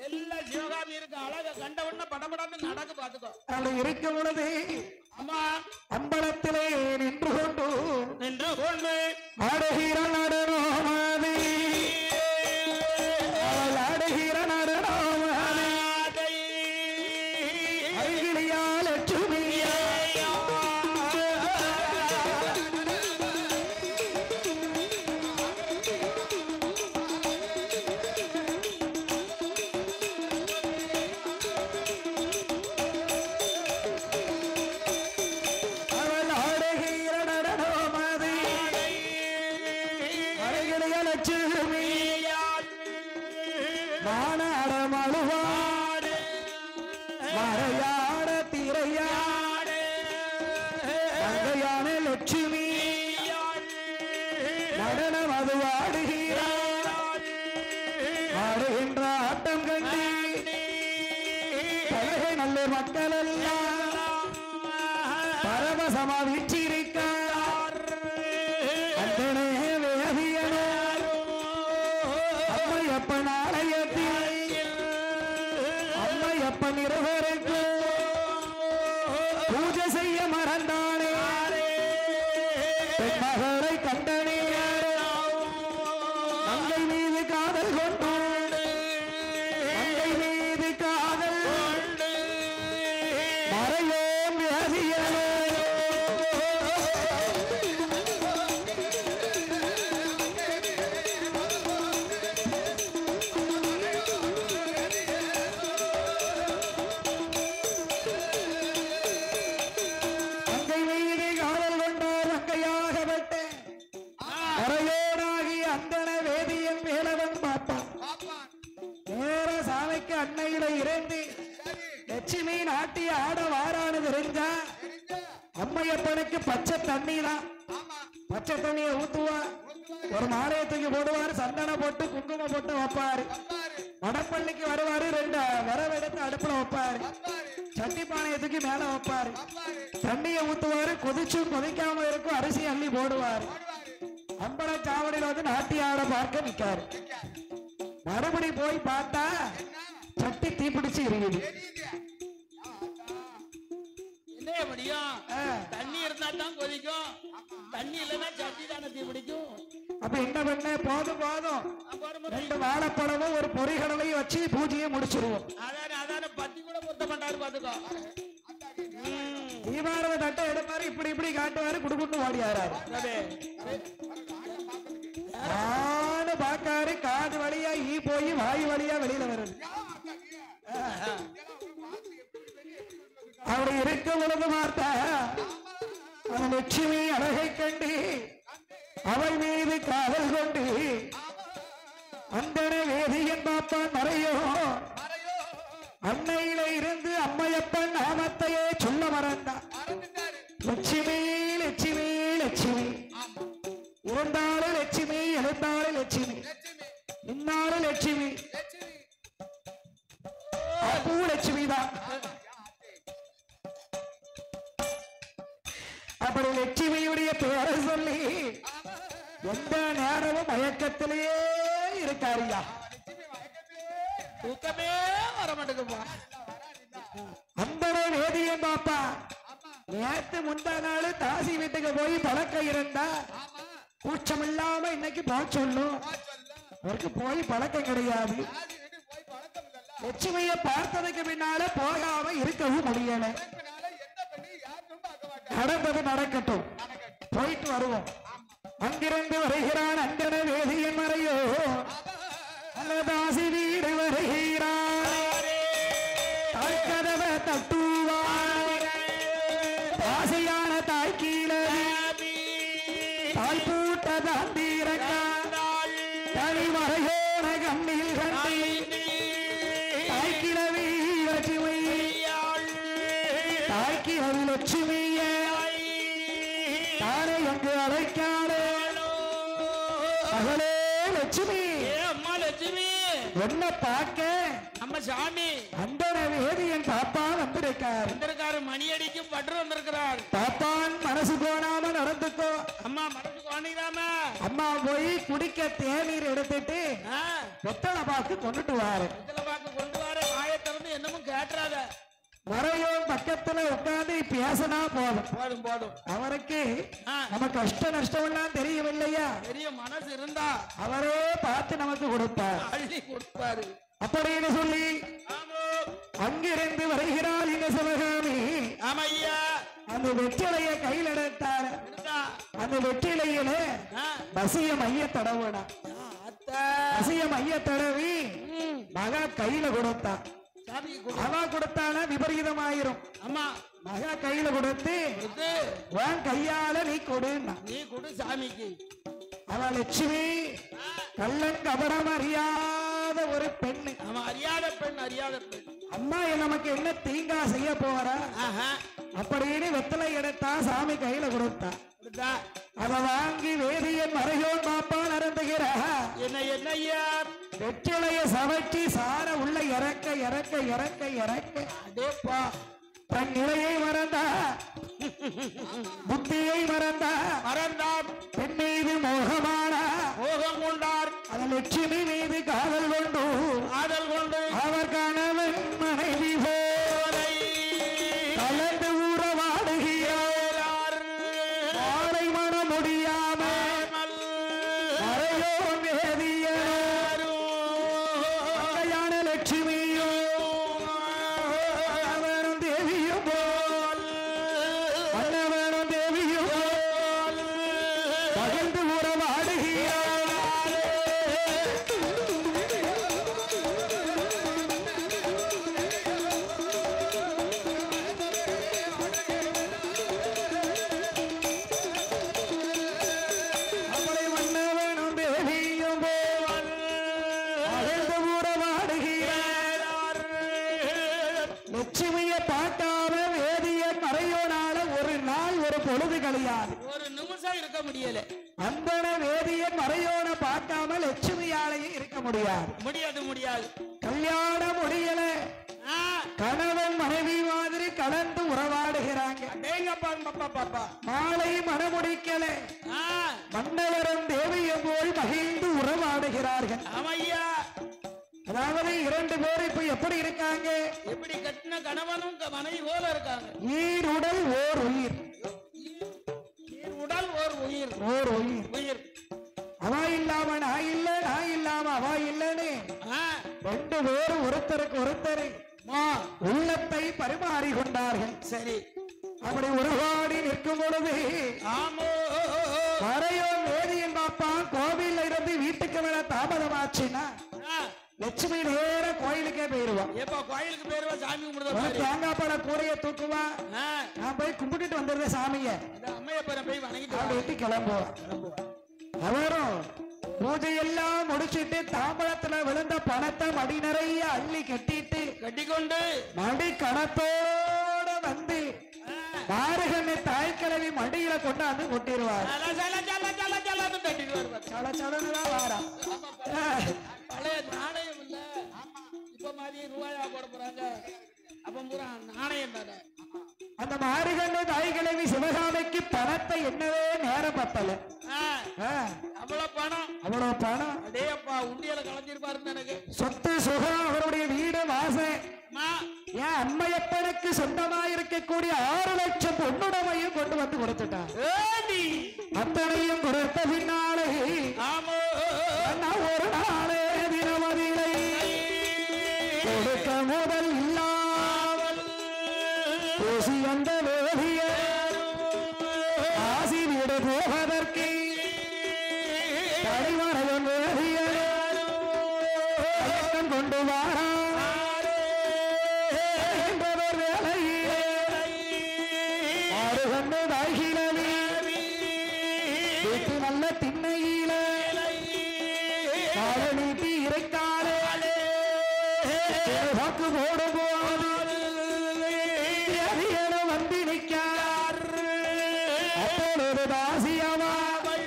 S2: எல்லா சிவகாமி இருக்கு அழக கண்ட உடனே படபடன்னு நடக்க பாத்துக்கோ.
S1: அப்படி இருக்கும் பொழுது
S2: அம்மா
S1: அம்பலத்திலே நின்று கொண்டு ஆடுகிற நடனோமாதி ஆடுகிற நடனோமாதி அருகிலியா லட்சுமியா பூஜை செய்ய மறந்தானே பெண் மகளை கண்டனே மங்கை மீது காதல் கொண்டு மங்கை மீது காதல் கொண்டு மறையோம் வியாதியனே அன்னையில இருந்து லட்சுமி நாட்டிய ஆட வாரானு தெரிஞ்சா அம்மையப்பனுக்கு பச்சை தண்ணி தான் பச்சை தண்ணியை ஊத்துவா ஒரு மாலையத்துக்கு போடுவாரு சந்தனம் போட்டு குங்குமம் போட்டு வைப்பாரு வடப்பள்ளிக்கு வருவாரு 2 வரவெடுத்து அடுப்புல வைப்பாரு சட்டி பானையத்துக்கு மேல வைப்பாரு தண்ணியை ஊத்துவாரு கொதிச்சும் கொதிக்காம இருக்கும் அரிசி அள்ளி போடுவாரு அம்பல சாவடியில வந்து நாட்டிய ஆட பார்க்க நிக்காரு மறுபடி போய் பார்த்தா சட்டி தீப்பிடிச்சு இருக்குது
S2: என்ன முடியும் தண்ணி இருந்தா தான் கொதிக்கும் தண்ணி இல்லைன்னா சட்டி தானே தீப்பிடிக்கும்
S1: அப்ப என்ன பண்ண போதும் போதும் 2 வாழைப்பழமும் ஒரு பொறிகடலையும் வச்சு பூஜையை முடிச்சிருவோம்
S2: அதான பத்தி கூட பொருத்த மாட்டாரு பாத்துக்கோ
S1: தீபாவளி தட்டை எடுப்பாரு இப்படி இப்படி காட்டுவாரு குடுக்குன்னு ஓடியாராரு பாக்காரு காது வழியா ஈ போய் வாய் வழியா வெளியில வருது அப்படி இருக்க பொழுது பார்த்தா அந்த லட்சுமி அழகை கண்டு அவள் மீது காதல் கொண்டு அந்தன வேதியன் பாப்பான் மறையோ அன்னையில இருந்து அம்மையப்பன் நாமத்தையே சொல்ல மறந்தான் லட்சுமி லட்சுமி லட்சுமி இருந்தாலும் லட்சுமி எழுந்தாலும் லட்சுமி இன்னாலும் லட்சுமி பூ லட்சுமி தான் அப்படி லட்சுமியுடைய பேரை சொல்லி எந்த நேரமும் மயக்கத்திலேயே இருக்காரியா
S2: தூக்கமே வர மாட்டேங்குப்பா
S1: அந்த வேதியன் பாப்பா நேற்று முந்தா நாள் தாசி வீட்டுக்கு போய் பழக்கம் இருந்தா கூச்சம் இல்லாம இன்னைக்கு போக சொல்லும் அவருக்கு போய் பழக்கம் கிடையாது லட்சுமியை பார்த்ததுக்கு பின்னால போகாம இருக்கவும் முடியல நடந்தது நடக்கட்டும் போயிட்டு வருவோம் அங்கிருந்து வருகிறான் அந்தன வேதியன் மறையோ அல்லதாசி வீடு வருகிறான் தாய்க்கதவை தட்டுவான் ஆசையான தாய்க்கீழ தாய் பூட்ட தாந்தீரங்கால் தனி மறையோன கண்ணில் கண்டி தாய்க்கிழவி லட்சுமி தாய்க்கிழவி லட்சுமியே தானே எங்கு அழைக்காதே மகளே லட்சுமி
S2: அம்மா லட்சுமி
S1: என்ன பார்க்க
S2: நம்ம சாமி
S1: அந்தன வேதியன் பாப்பான்
S2: வந்திருக்காரு மணி அடிக்கும் பற்று வந்திருக்கிறார்
S1: பாப்பான் மனசு கோணாம நடந்துக்கோ
S2: அம்மா மனசு கோணிடாம
S1: அம்மா போய் குடிக்க தேநீர் எடுத்துட்டு வெத்தலை பாக்கு கொண்டுட்டு வாரு
S2: வெத்தலை பாக்கு கொண்டு வர காயத்திறந்து என்னமும் கேட்டுறாத
S1: மறையோ பக்கத்துல உட்கார்ந்து பேசினா போதும்
S2: போதும் போதும்
S1: அவருக்கு நம்ம கஷ்ட நஷ்டம் எல்லாம் தெரியவில்லையா
S2: பெரிய மனசு இருந்தா
S1: அவரே பார்த்து நமக்கு கொடுப்பார்
S2: அள்ளி கொடுப்பாரு
S1: அப்படின்னு சொல்லி அங்கிருந்து வருகிறார் இந்த சிவகாமி
S2: ஆமையா
S1: அந்த வெற்றிலைய கையில் எடுத்தார் அந்த வெற்றிலையில பசிய மைய தடவுனா பசிய மைய தடவி மகா கையில கொடுத்தான் அவா கொடுத்தான விபரீதமாயிரும்
S2: அம்மா
S1: மகா கையில கொடுத்து உன் கையால நீ கொடு
S2: சாமிக்கு
S1: அவ லட்சுமி கள்ளங்கபடம் அறியாத ஒரு பெண்ணு
S2: அறியாத பெண்
S1: அம்மா நமக்கு என்ன தீங்கா செய்ய போற அப்படின்னு வெத்தலை எடுத்தா சாமி கையில கொடுத்தா அத வாங்கி வேதியன் மறையோன் பாப்பான் அருந்துகிறா
S2: என்ன
S1: வெற்றிலைய சமைச்சு சார உள்ள இறக்க இறக்க இறக்க இறக்க
S2: அதேப்பா
S1: தன் நிலையை மறந்தா புத்தியை மறந்தார் பெண் மீது மோகம் கொண்டார் அதன் லட்சுமி மீது காதல் கொண்டு அவர் கணவன் மனைவி போரை கலந்து ஊறவா ஒரு பொழுது கழியாது,
S2: ஒரு நிமிஷம் இருக்க முடியல.
S1: அந்தன வேதியன் மறையோன பார்க்காம லட்சுமியாலேயே இருக்க முடியாது.
S2: முடியாது.
S1: கல்யாணம் முடியல, கணவன் மனைவி மாதிரி கலந்து உறவாடுகிறாங்க. மாலை மனமுடிக்கல, மன்னவரும் தேவியும் போய் மகிழ்ந்து உறவாடுகிறார்கள். அதாவது இரண்டு பேர் இப்ப எப்படி இருக்காங்க?
S2: எப்படி கட்டின கணவனும் மனைவி போல இருக்காங்க.
S1: ஈருடல் ஓர் உயிர்,
S2: ஈருடல் ஓர் உயிர்,
S1: ஓர் உயிர்
S2: உயிர்.
S1: அவா இல்லாம நான் இல்ல, நான் இல்லாம அவா இல்லன்னு ரெண்டு பேரும் ஒருத்தருக்கு ஒருத்தர் உள்ளத்தை பரிமாறி கொண்டார்கள்.
S2: சரி,
S1: அப்படி உருவாடி நிற்கும் பொழுது வரையோ வேதியின் பாப்பா கோவில்ல இருந்து வீட்டுக்கு மேல தாமதமாச்சுன்னா லட்சுமி நேர கோயிலுக்கே போயிருவான்.
S2: கோயிலுக்கு போயிருவா, சாமி கும்பிடுவா,
S1: தேங்காய் பழ கூரைய தூக்குவா. நான் போய் கும்பிட்டுட்டு வந்துடுறேன் சாமிய,
S2: அம்மையப்பரை போய் வணங்கிட்டு
S1: கிளம்புவான். அவரும் பூஜையெல்லாம் முடிச்சிட்டு தாம்பழத்துல விழுந்த பணத்தை மடி நிறைய அள்ளி கட்டிக்கொண்டு மடி கணத்தோட வந்து மாறுகண்ணு தாய் கிழவி மடியில கொண்டாந்து கொட்டிடுவார்.
S2: பழைய நாணயம் இல்ல, இப்ப மாதிரி ரூபாயா போட போறாங்க. அப்ப பூரா நாணயம் தானே.
S1: அந்த மாறுகண்ணு தாய் கிழவி சிவகாமிக்கு பணத்தை என்னவே நேரம் பத்தல. அவ்வளவு பணம்
S2: அடேப்பா உண்டியல கலந்திருப்பாருன்னு எனக்கு.
S1: சொத்து சுகம், அவருடைய வீடு வாசம், என் அம்மையப்பனுக்கு சொந்தமா இருக்கக்கூடிய 6 லட்சம் பொன்னுடமையும் கொண்டு வந்து கொடுத்துட்டான். அத்தனையும் கொடுத்த பின்னாலே ஒரு நாளே தினமதிலை கொடுக்க முதல் இல்லாமல் பேசி அந்த வேதிய ஆசி வீடு போவதற்கு கடிவரையும் வேதிய கொண்டு வாரா நல்ல திண்ணையில நீட்டி இறைக்காலே வாக்கு போடுவோம் வந்து நிற்கார். அப்பொழுது தாசியவாள்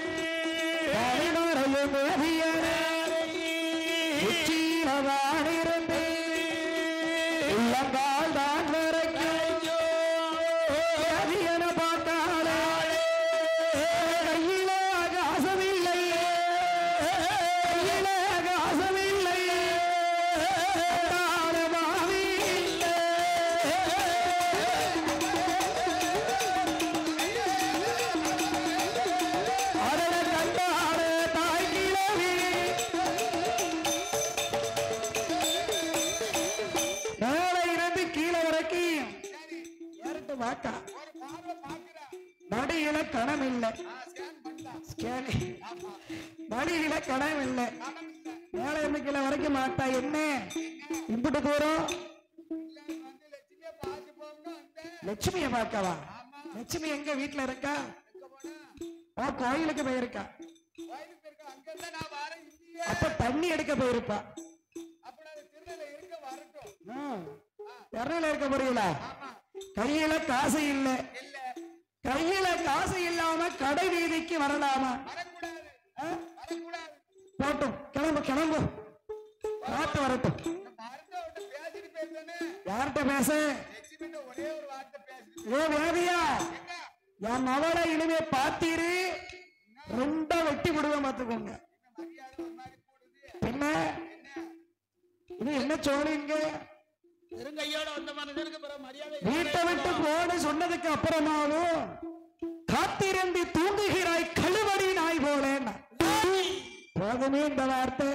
S1: உச்சியிலிருந்து உள்ளங்கால் தான் வரைக்கும் பார்த்தாலே மடியில கணம் இல்லை, மடியில கணம் இல்லை. மேல இருந்து கீழே வரைக்கும் மாட்டா. என்ன இம்புட்டு தூரம்? லட்சுமிய பார்க்கவா? லட்சுமி எங்க வீட்டுல இருக்கா? கோயிலுக்கு போயிருக்கா. அப்ப தண்ணி எடுக்க போயிருப்பா. இருக்க புரியல. கையில காசு இல்லை, கையில காசு இல்லாம கடை வீதிக்கு வரலாமா? போட்டும், கிளம்பு பார்த்து வரட்டும். யார்கிட்ட பேச? ஓ வேதியா, என் மவளை இனிமே பாத்தீரு, ரெண்டா வெட்டி விடுவேன் பார்த்துக்கோங்க. என்ன இது என்ன சோழிங்க? வீட்டை விட்டு போன சொன்னதுக்கு அப்புறமாவும் காத்திருந்து தூங்குகிறாய் கழுவடி நாய் போல. போதுமே இந்த வார்த்தை.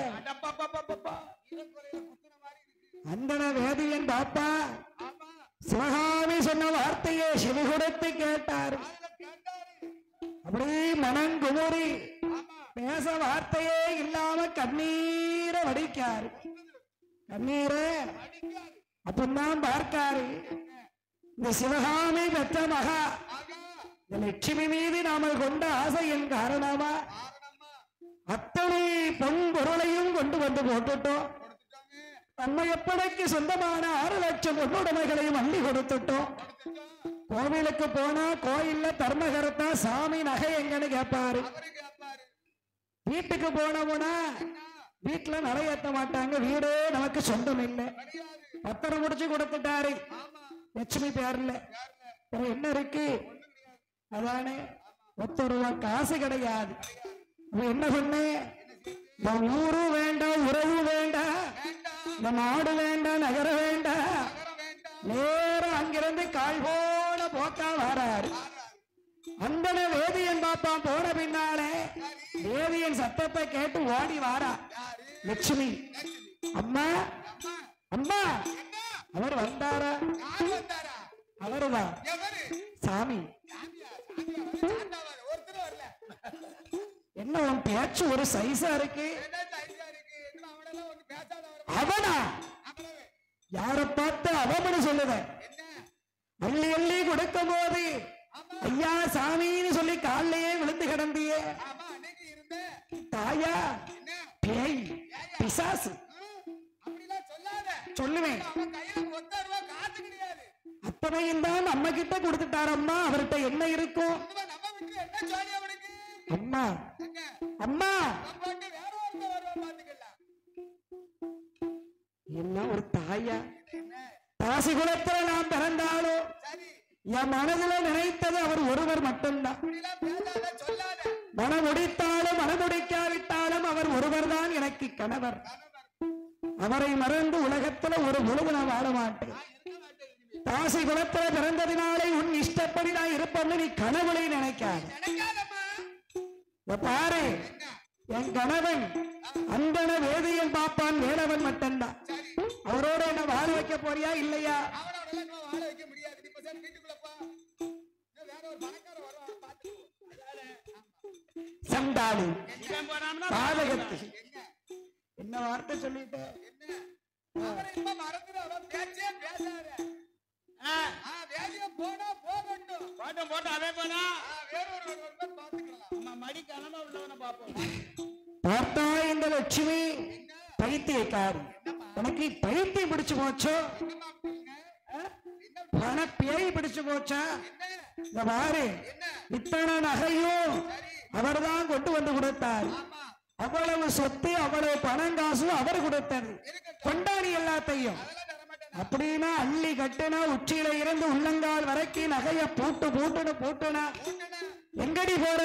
S1: அந்தன வேதியன் பாப்பா சிவகாமி சொன்ன வார்த்தையை செவி கொடுத்து கேட்டார். அப்படியே மனங்குமுறி பேச வார்த்தையே இல்லாம கண்ணீரை வடிக்காரு. கண்ணீரை அப்பந்தான் பார்க்காரு. இந்த சிவகாமி பெற்ற மகா இந்த லட்சுமி மீது நாம கொண்ட ஆசையின் காரணமா அத்தனை பொன் பொருளையும் கொண்டு வந்து போட்டுட்டோம். நம்ம எப்படைக்கு சொந்தமான 6 லட்சம் பொன்னுடைமைகளையும் அள்ளி கொடுத்துட்டோம். கோவிலுக்கு போனா கோயில்ல தர்மகர்த்தா சாமி நகை எங்கன்னு கேட்பாரு. வீட்டுக்கு போனோம்னா வீட்டுல நிறைய ஏத்த மாட்டாங்க. வீடே நமக்கு சொந்தம் இல்லை. பத்திரம் முடிச்சு கொடுத்துட்டாரு லட்சுமி பேர்ல. என்ன இருக்கு? அதானே 10 ரூபா காசு கிடையாது. என்ன பண்ண? ஊரு வேண்டாம், உறவு வேண்டாம், இந்த நாடு வேண்டாம், நகர வேண்டாம். நேரம் அங்கிருந்து கால் போன போக்கா வராரு. அந்த வேதியன் பாப்பான் போன பின்னாலே வேதியன் சத்தத்தை கேட்டு ஓடி வாரா லட்சுமி. அம்மா அம்மா அவர் வந்தாரா? அவருதான் சாமி. என்ன உன் பேச்சு ஒரு சைஸா இருக்கு? அவனா? யார பார்த்து அவமனு சொல்லுத? அள்ளி அள்ளி கொடுக்கும் போது ஐயா சாமின்னு சொல்லி காலையே விழுந்து கிடந்தியே. தாயா பேய் பிசாசு சொல்லுவேன். அத்தனையும் தான் நம்ம கிட்ட கொடுத்துட்டாரம்மா. அவர்கிட்ட என்ன இருக்கும்? அம்மா அம்மா என்ன ஒரு தாயா? தாசி குலத்துல நாம் பிறந்தாலும் என் மனதில் நினைத்தது அவர் ஒருவர் மட்டும்தான். மனம் முடித்தாலும் மனம் முடிக்காவிட்டாலும் அவர் ஒருவர் தான் எனக்கு கணவர். அவரை மறந்து உலகத்துல ஒரு பொழுது நான் வாழ மாட்டேன். தாசி குலத்துல பிறந்ததினாலே உன் இஷ்டப்படி நான் இருப்பேன்னு நீ கனவுளை நினைக்காது. பாரு, என் கணவன் அந்தன வேதியன் பாப்பான் வேலவன் மட்டும்தான். அவரோட என்ன வாழ வைக்க போறியா இல்லையா? சண்டாளி பாதகத்து என்ன வார்த்தை சொல்லிட்ட? பார்த்தா இந்த லட்சுமி பைத்தியக்காரி. உனக்கு பைத்தியம் பிடிச்சு போச்சோ? பண பேய் பிடிச்சு போச்சா? இந்த பாரு, இத்தனை நகையும் அவர்தான் கொண்டு வந்து கொடுத்தார். அவ்வளவு சொத்து, அவ்வளவு பணம் காசு அவர் கொடுத்தது. கொண்டாடி எல்லாத்தையும் அப்படின்னா அள்ளி கட்டுனா உச்சியில இருந்து உள்ளங்கால் வரைக்கும் நகைய பூட்டுனா எங்கடி போற?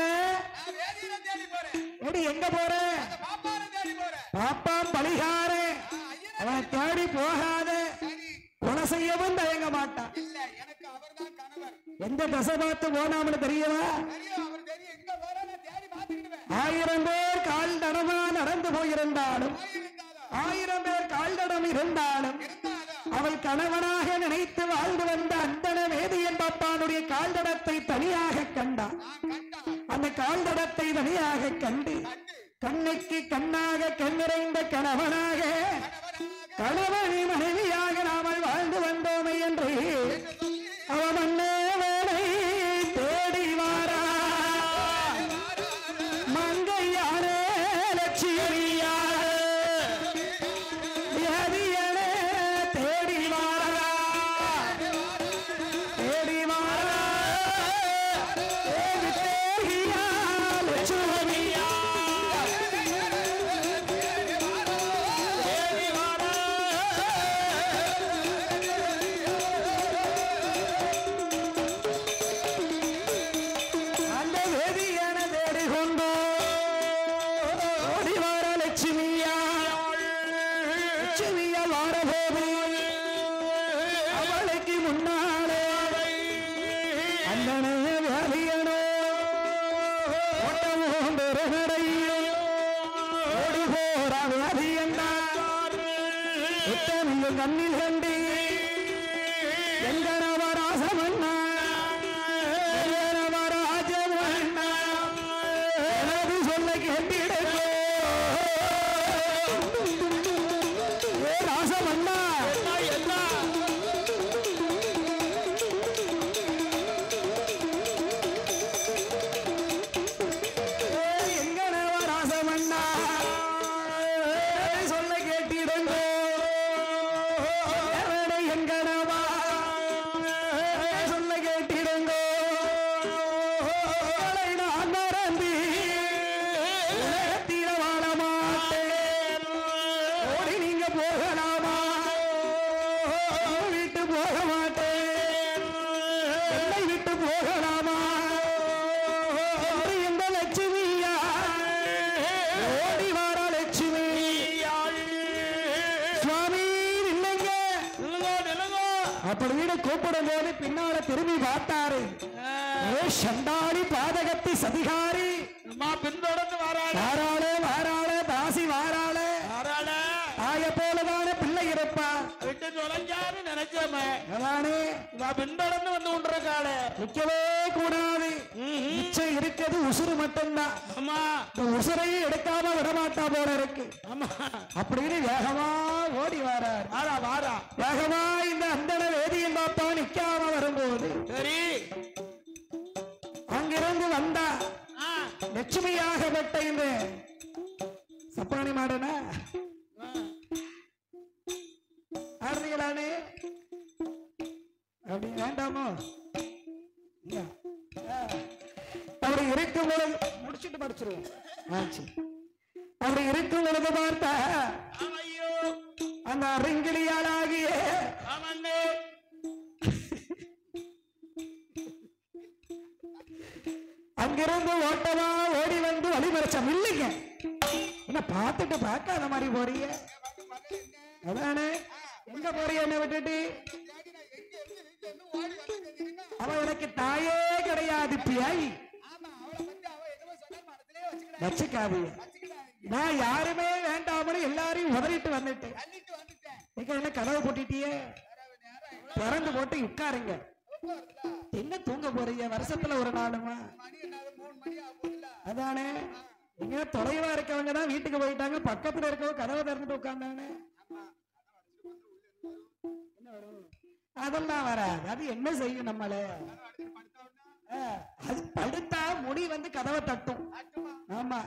S1: எங்க போற? பாப்பான் பலிகார அவனை தேடி போகாத. கொலை செய்யவும் தயங்க மாட்டான். எந்த தசை பார்த்து போனாம்னு தெரியவா? 1000 பேர் கால் தடமா நடந்து போயிருந்தாலும், 1000 பேர் கால் தடம் இருந்தாலும் அவள் கணவனாக நினைத்து வாழ்ந்து வந்த அந்தன வேதியன் பாப்பானுடைய கால் தடத்தை தனியாக கண்டான். அந்த கால் தடத்தை தனியாக கண்டு கண்ணுக்கு கண்ணாக கண்ணிறைந்த கணவனாக கணவனை மனைவியாக நாமல் வாழ்ந்து வந்தோமே என்று அவன் வேலை தேடி வாரா. மங்கையாரே லட்சுமியா வேதியனே தேடி வாரா, தேடி வாரா, தேடியா லட்சுமியா கண்ணில் கண்டு எங்கனவராசமண்ணா ராஜமண்ணா எனது சொல்ல கேட்டிடோ ராசமண்ணா என்ன எங்கனவராசமண்ணா சொல்ல கேட்டிடோ கூப்பிடும் போது பின்னால திரும்பி பார்த்தாரு. சண்டாளி பாதகத்தி சதிகாரி
S2: பின்தொடர்ந்து
S1: வாராளே வாராளே தாசி வாராளே தாய போலதான பிள்ளை இருப்பா
S2: விட்டு தொலைஞ்சாரு நினைச்சோமே
S1: பின்தொடர்ந்து வந்து கொண்டிருக்காளே நிக்கவே கூடாது. மிச்சம் இருக்கிறது உசுறு மட்டும்தான். இந்த உசுரையும் எடுக்காம விடமாட்டா போல இருக்கு. அப்படின்னு வேகமா ஓடி வாரா வேகமா இந்த அந்தன வேதியின் பாப்பா நிக்காம வரும்போது
S2: சரி
S1: அங்கிருந்து வந்தா லட்சுமியாகப்பட்ட இந்த சப்பானி மாடனா ஆடுறீங்களானே அப்படி வேண்டாமோ அப்படி இருக்கும் பொழுது முடிச்சுட்டு படிச்சிருவோம். அப்படி இருக்கும் பொழுது பார்த்தா அந்த அறிங்கிலியாளாகிய அங்கிருந்து ஓட்டமா ஓடி வந்து வழிமறைச்சம் இல்லைங்க. என்ன பார்த்துட்டு பார்க்காத மாதிரி போறீங்க? அதானே எங்க போறீங்க என்ன விட்டுட்டு? அவ எனக்கு தாயே கிடையாது பியாய் வச்சுக்காது. நான் யாருமே வேண்டாமனு எல்லாரையும் உதறிட்டு வந்துட்டேன். என்ன கதவை போட்டுட்டியே திறந்து போட்டு உட்காருங்க. என்ன தூங்க போறீங்க? வருஷத்துல ஒரு நாளுமா? அதானே நீங்க தொலைவா இருக்கவங்க தான் வீட்டுக்கு போயிட்டாங்க. பக்கத்துல இருக்கவங்க கதவை திறந்துட்டு உட்கார்ந்தானே. அதெல்லாம் வராது. அது என்ன செய்யும் நம்மள? அது படுத்தா முனி வந்து கதவை தட்டும். ஆமா,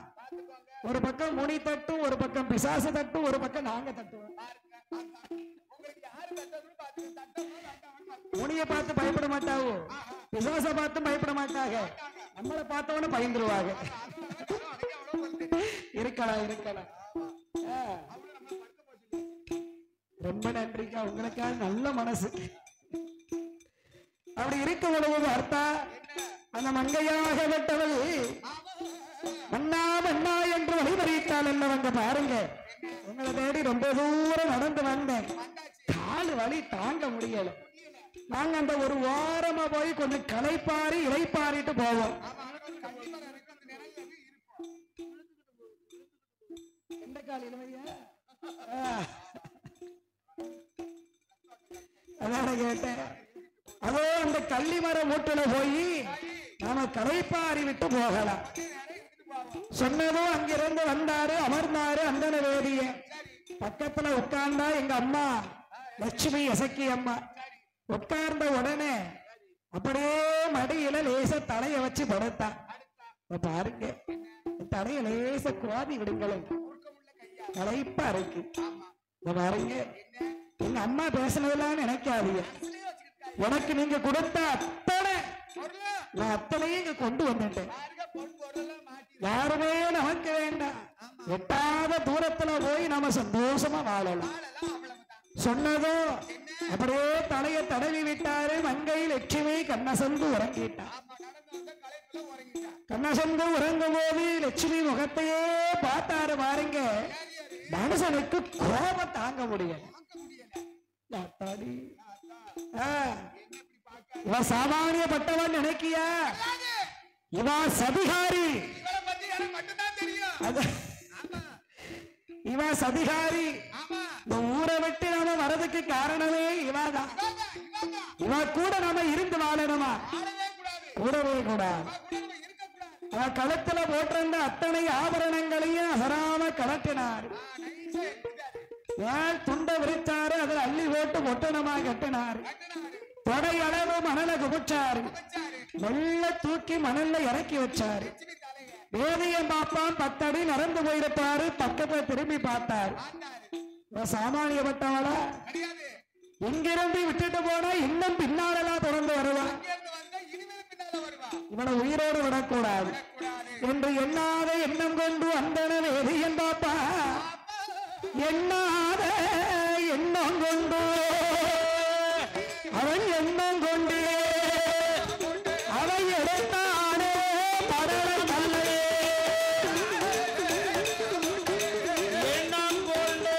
S1: ஒரு பக்கம் முனி தட்டும், ஒரு பக்கம் பிசாசு தட்டும், ஒரு பக்கம் நாங்க தட்டுவோம். முனியை பார்த்து பயப்பட மாட்டாவோ, பிசாச பார்த்து பயப்பட மாட்டாங்க. நம்மளை பார்த்தவன பயந்துருவாங்க. இருக்கலாம். ரொம்ப நன்றிக்கா, உங்களுக்காக நல்ல மனசு. அப்படி இருக்க உணவு அர்த்தா அந்த மங்கையாக விட்டவள் மன்னா மன்னா என்று வழிமறித்தாள் என்னவங்க பாருங்க. உங்களை தேடி ரொம்ப தூரம் நடந்து வந்தேன். கால் வலி தாங்க முடியல. நாங்க அந்த ஒரு வாரமா போய் கொஞ்சம் களைப்பாரி இலைப்பாரிட்டு போவோம். எந்த கால் இளமையா? அதான கேட்டேன். அதோ அந்த கள்ளிமர மூட்டுல போய் நாம களைப்பாரி விட்டு போகலாம் சொன்னதும் அங்கிருந்து வந்தாரு, அமர்ந்தாரு. அந்தன வேதிய பக்கத்துல உட்கார்ந்தா எங்க அம்மா லட்சுமி எசக்கி அம்மா. உட்கார்ந்த உடனே அப்படியே மடியில லேச தலைய வச்சு படுத்தா. பாருங்க, தலைய லேச குவாதி விடுங்களேன், களைப்பா இருக்கு. பாருங்க, எங்க அம்மா பேசினதெல்லாம் நினைக்காதீங்க. உனக்கு நீங்க கொடுத்த அத்தனை நான் அத்தனையும் இங்க கொண்டு வந்துட்டேன். யாருமே நமக்கு வேண்டாம். எட்டாத தூரத்துல போய் நாம சந்தோஷமா வாழலாம் சொன்னதும் அப்படியே தலைய தடவி விட்டாரு. மங்கை லட்சுமி கண்ணசந்து உறங்கிட்டார். கண்ணசந்து உறங்கும் போது லட்சுமி முகத்தையே பார்த்தாரு. பாருங்க, மனுஷனுக்கு கோபம் தாங்க முடியல. இவ சாமானியப்பட்டவன் நினைக்கியா? இவ சதிகாரி. இவ சதிகாரி. இந்த ஊரை விட்டு நாம வரதுக்கு காரணமே இவாதான். இவ கூட நாம இருந்து வாழணுமா? கூடவே கூடாது. அவ கழுத்துல போட்டிருந்த அத்தனை ஆபரணங்களையும் அசராம கலட்டினார். ஏன் துண்டை விரிச்சாரு, அதில் அள்ளி போட்டு ஒட்டணமா கட்டினார். தொடை அளவு மணலை குபிச்சாரு. மெல்ல தூக்கி மணல்ல இறக்கி வச்சாரு. வேதியம் பாப்பான் 10 அடி நடந்து போயிருப்பாரு. பக்கத்துல திரும்பி பார்த்தாரு. சாமானியப்பட்டவளா? இங்கிருந்து விட்டுட்டு போனா இன்னும் பின்னாலெல்லாம் தொடர்ந்து வருவான். இவனை உயிரோடு விடக்கூடாது என்று எண்ணாத எண்ணம் கொண்டு அந்தன வேதியம் பாப்பா எண்ணாத எண்ணம் கொண்டு அவன் எண்ணம் கொண்டு அவன் எடுத்தானே படலம் அல்லே எண்ணம் கொண்டு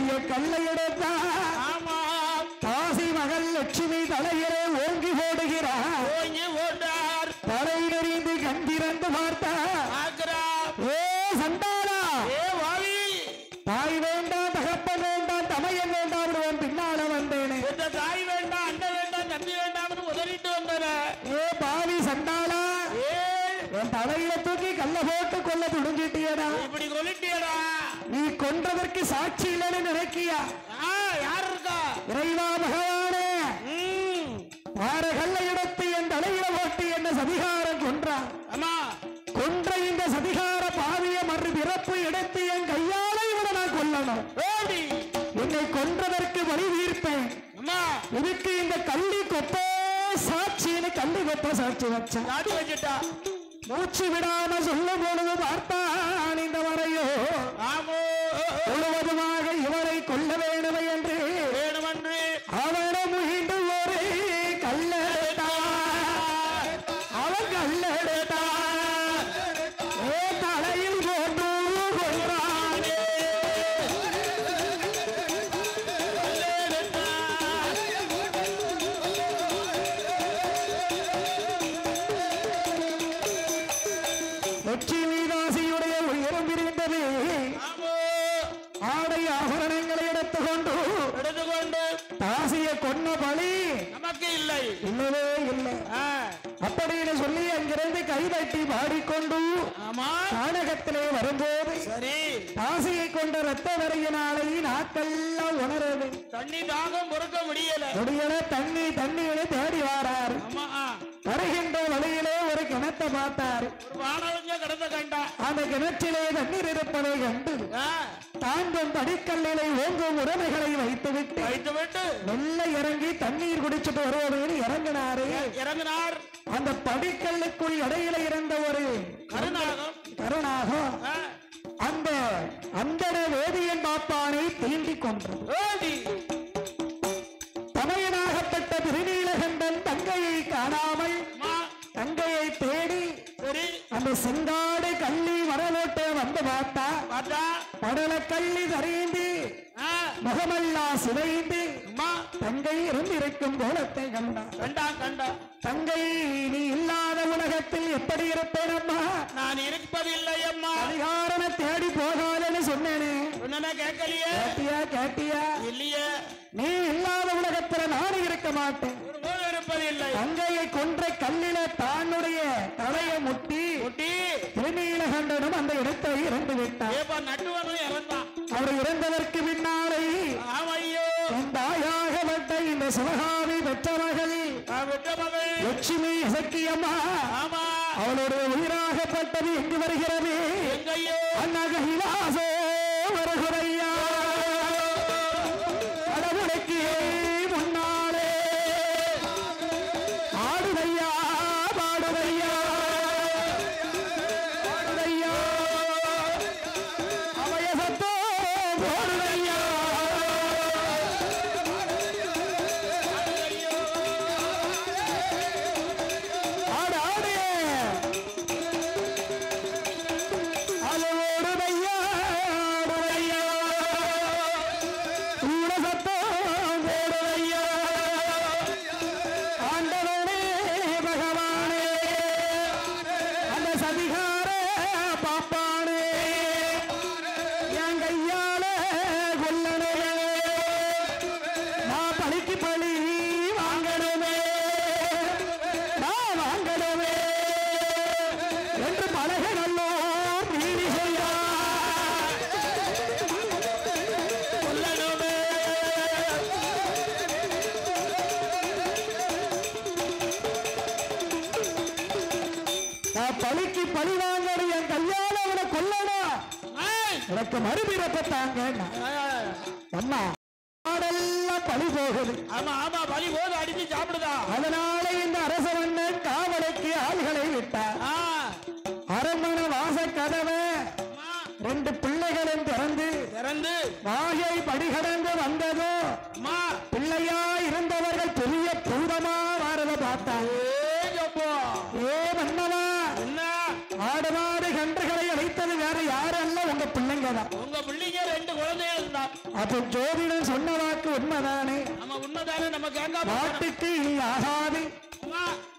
S1: அவளுடைய கல்லை எடுத்தா காசி மகள் லட்சுமி தலையிலே ஓங்கி ஓடுகிறார். தலை எறிந்து கண்டிரந்து பார்த்தார். ஏ சண்டாளா, தாய் வேண்டாம் தகப்பன் வேண்டாம் தமையன் வேண்டாம் பின்னால வந்தேனே.
S2: தாய் வேண்டாம் அண்ணன் வேண்டாம் தம்பி வேண்டாம் உதறிட்டு வந்தேன்.
S1: ஏ பாவி சண்டாளா, என் தலையில தூக்கி கல்ல போட்டு கொல்ல துணிஞ்சிட்டியடா.
S2: இப்படி கொல்லிட்டியடா.
S1: நீ கொன்றதற்கு சாட்சி இல்லைன்னு நினைக்கியா?
S2: யார் இருக்கா?
S1: இறைவா பகவானே, வார கல்லை எடுத்து என் தலையில போட்டு என்ன சதிகாரம் கொன்றான். கொன்ற இந்த சதிகார பாவிய மறு பிறப்பு எடுத்து என் கையால இவனை நான் கொல்லணும். என்னை கொன்றதற்கு வழி தீர்ப்பேன். இதுக்கு இந்த கள்ளி கொப்ப சாட்சின்னு கள்ளி கொப்ப சாட்சி வச்சா. மூச்சு விடாம சொல்லும் பொழுது பார்த்தான் இந்த வரையோ முழுவதுமாக இவரை கொல்ல வேண்டுமே என்று அவனை முகிண்டு ஒரு கல்லெடுத்தா. அவன் கல்லெடுத்தா தலையில் போட்டு கொன்றானே. லட்சுமி தாசியுடைய உயரம் பிரிந்தது. ஆடை ஆபரணங்களை எடுத்துக்கொண்டு தாசியை கொன்ன பலி நமக்கு இல்லை, இல்லவே இல்லை அப்படின்னு சொல்லி அங்கிருந்து கைதட்டி பாடிக்கொண்டு நாடகத்திலே வரும்போது தாசியை கொண்ட ரத்த வரையினாலே நாக்கெல்லாம் உணரது.
S2: தண்ணி தாகம் பொறுக்க முடியல.
S1: தண்ணியிலே தேடி வாராரு. வருகின்ற வழியிலே ஒரு கிணத்தை பார்த்தாரு. அந்த கிணற்றிலே தண்ணீர் இருப்பதை கண்டு தாங்கும் படிக்கல்லிலே ஓங்கும் உடமைகளை வைத்துவிட்டு வெள்ள இறங்கி தண்ணீர் குடிச்சிட்டு வருவதோடு இறங்கினார். அந்த படிக்கல்லுக்குள் இடையில இருந்த ஒரு கருணாகம் அந்த அந்தர வேதியன் பாப்பானை தீண்டிக் கொன்றது. தமையனாகப்பட்ட திருநீலகண்டன் தங்கையை காணாமல் தங்கையை தேடி அந்த செங்காடு கள்ளி வரலோட்ட வந்து பார்த்தா படல கள்ளி தரைந்து முகமல்லா சிதைந்து தங்கை இருந்திருக்கும் கோலத்தை கண்டா. தங்கை நீ இல்லாத உலகத்தில் எப்படி இருப்பேன் அம்மா?
S2: நான் இருப்பதில்லை அம்மா.
S1: அதிகாரனை தேடி போகாதன்னு சொன்னேனே,
S2: கேட்கலையே?
S1: கேட்டியா?
S2: இல்லையே.
S1: நீ இல்லாத உலகத்தில் நானும் இருக்க மாட்டேன்.
S2: இருப்பதில்லை.
S1: தங்கையை கொன்ற கல்லில தானுடைய தலையை முட்டி திருநீலகண்டனும் அந்த இடத்தை இறந்து விட்டார். அவர் இறந்ததற்கு பின்னாலே என் தாயாகப்பட்ட இந்த சிவகாமி பெற்ற மகள் லட்சுமி இசக்கியம்மா அவளுடைய உயிராகப்பட்டது எங்கு வருகிறது? அன்னகிலாசோ வருகுறையா கடவுளுக்கு முன்னாலே ஆடுதையா பாடுதையா பாடுதையா அவயசத்தோ போடுதையா ஆடு ஆடு அதோடுதையா ஆடுதையா சத்தோ போடுதையா ஆண்டவனே பகவானே அந்த சதிகார பாப்பானே என் கையால கொல்லனே நான் பழிக்கு பழி வாங்கணுமே நான் வாங்கணுமே என்று பலகனல்லோ மீறி செய்யா கொல்லணுமே. நான் பழிக்கு பழி வாங்கணும், என் கையால அவனை கொல்லணும், எனக்கு மறுபிறப்பத்தாங்க அம்மா ஆடெல்லாம் பழி போகுது.
S2: ஆமா ஆமா பலி போது அடிச்சு சாப்பிடுதா.
S1: அதனால இந்த அரசவண்ணன் காவலுக்கு ஆள்களை விட்டார். அரண்மனை வாச கதவை ரெண்டு பிள்ளைகளும் திறந்து வாயை படிகடந்து வந்ததோ பிள்ளையா இருந்தவர்கள் பெரிய பூதமா வாரத பார்த்தாங்க. ஏ மன்னவா ஆடு மாடு கன்றுகளை அழைத்தது வேற யாரும் அல்ல, உங்க பிள்ளைங்க தான்.
S2: உங்க பிள்ளைங்க 2 குழந்தைகள் தான்.
S1: அப்ப ஜோதிடன் சொன்ன வாக்கு உண்மைதானே?
S2: நம்ம உண்மைதானே, நம்ம கேட்காம
S1: பாட்டுக்கு இனி ஆகாது,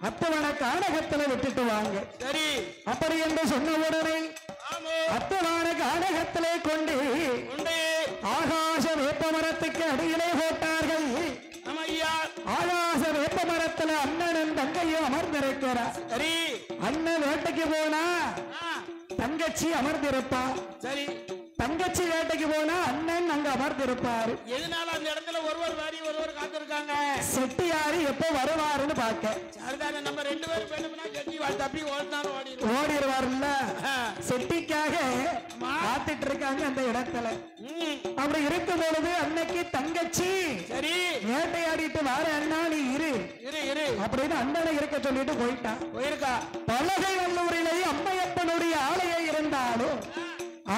S1: அத்தவனை காடகத்துல விட்டுட்டு வாங்க.
S2: சரி
S1: அப்படி என்று சொன்ன உடனே அத்தவான காடகத்திலே கொண்டு ஆகாச வேப்ப மரத்துக்கு அடியிலே போட்டார்கள். ஆகாச வேப்ப மரத்துல அண்ணனும் தங்கையும் அமர்ந்திருக்கிறார்.
S2: சரி
S1: அண்ணன் வேட்டைக்கு போனா தங்கச்சி அமர்ந்திருப்பா.
S2: சரி
S1: தங்கச்சி வேட்டைக்கு போனா அண்ணன் அங்க அமர்ந்திருப்பாரு.
S2: எதனால அந்த இடத்துல ஒருவர் வாரி ஒருவர் காத்திருக்காங்க? செட்டியாரு
S1: எப்போ வருவாருன்னு பாக்க.
S2: நம்ம 2 பேரும் வேணும்னா செட்டி தப்பி
S1: ஓடிடுவாருல்ல. செட்டிக்காக காத்துட்டு இருக்காங்க அந்த இடத்துல. அப்படி இருக்கும் பொழுது அன்னைக்கு தங்கச்சி
S2: சரி
S1: வேட்டையாடிட்டு வார அண்ணா நீ இரு
S2: இரு
S1: அப்படின்னு அண்ணனை இருக்க சொல்லிட்டு போயிருக்கா. பலகை நல்லூரிலேயே அம்மையப்பனுடைய ஆலயம் இருந்தாலும்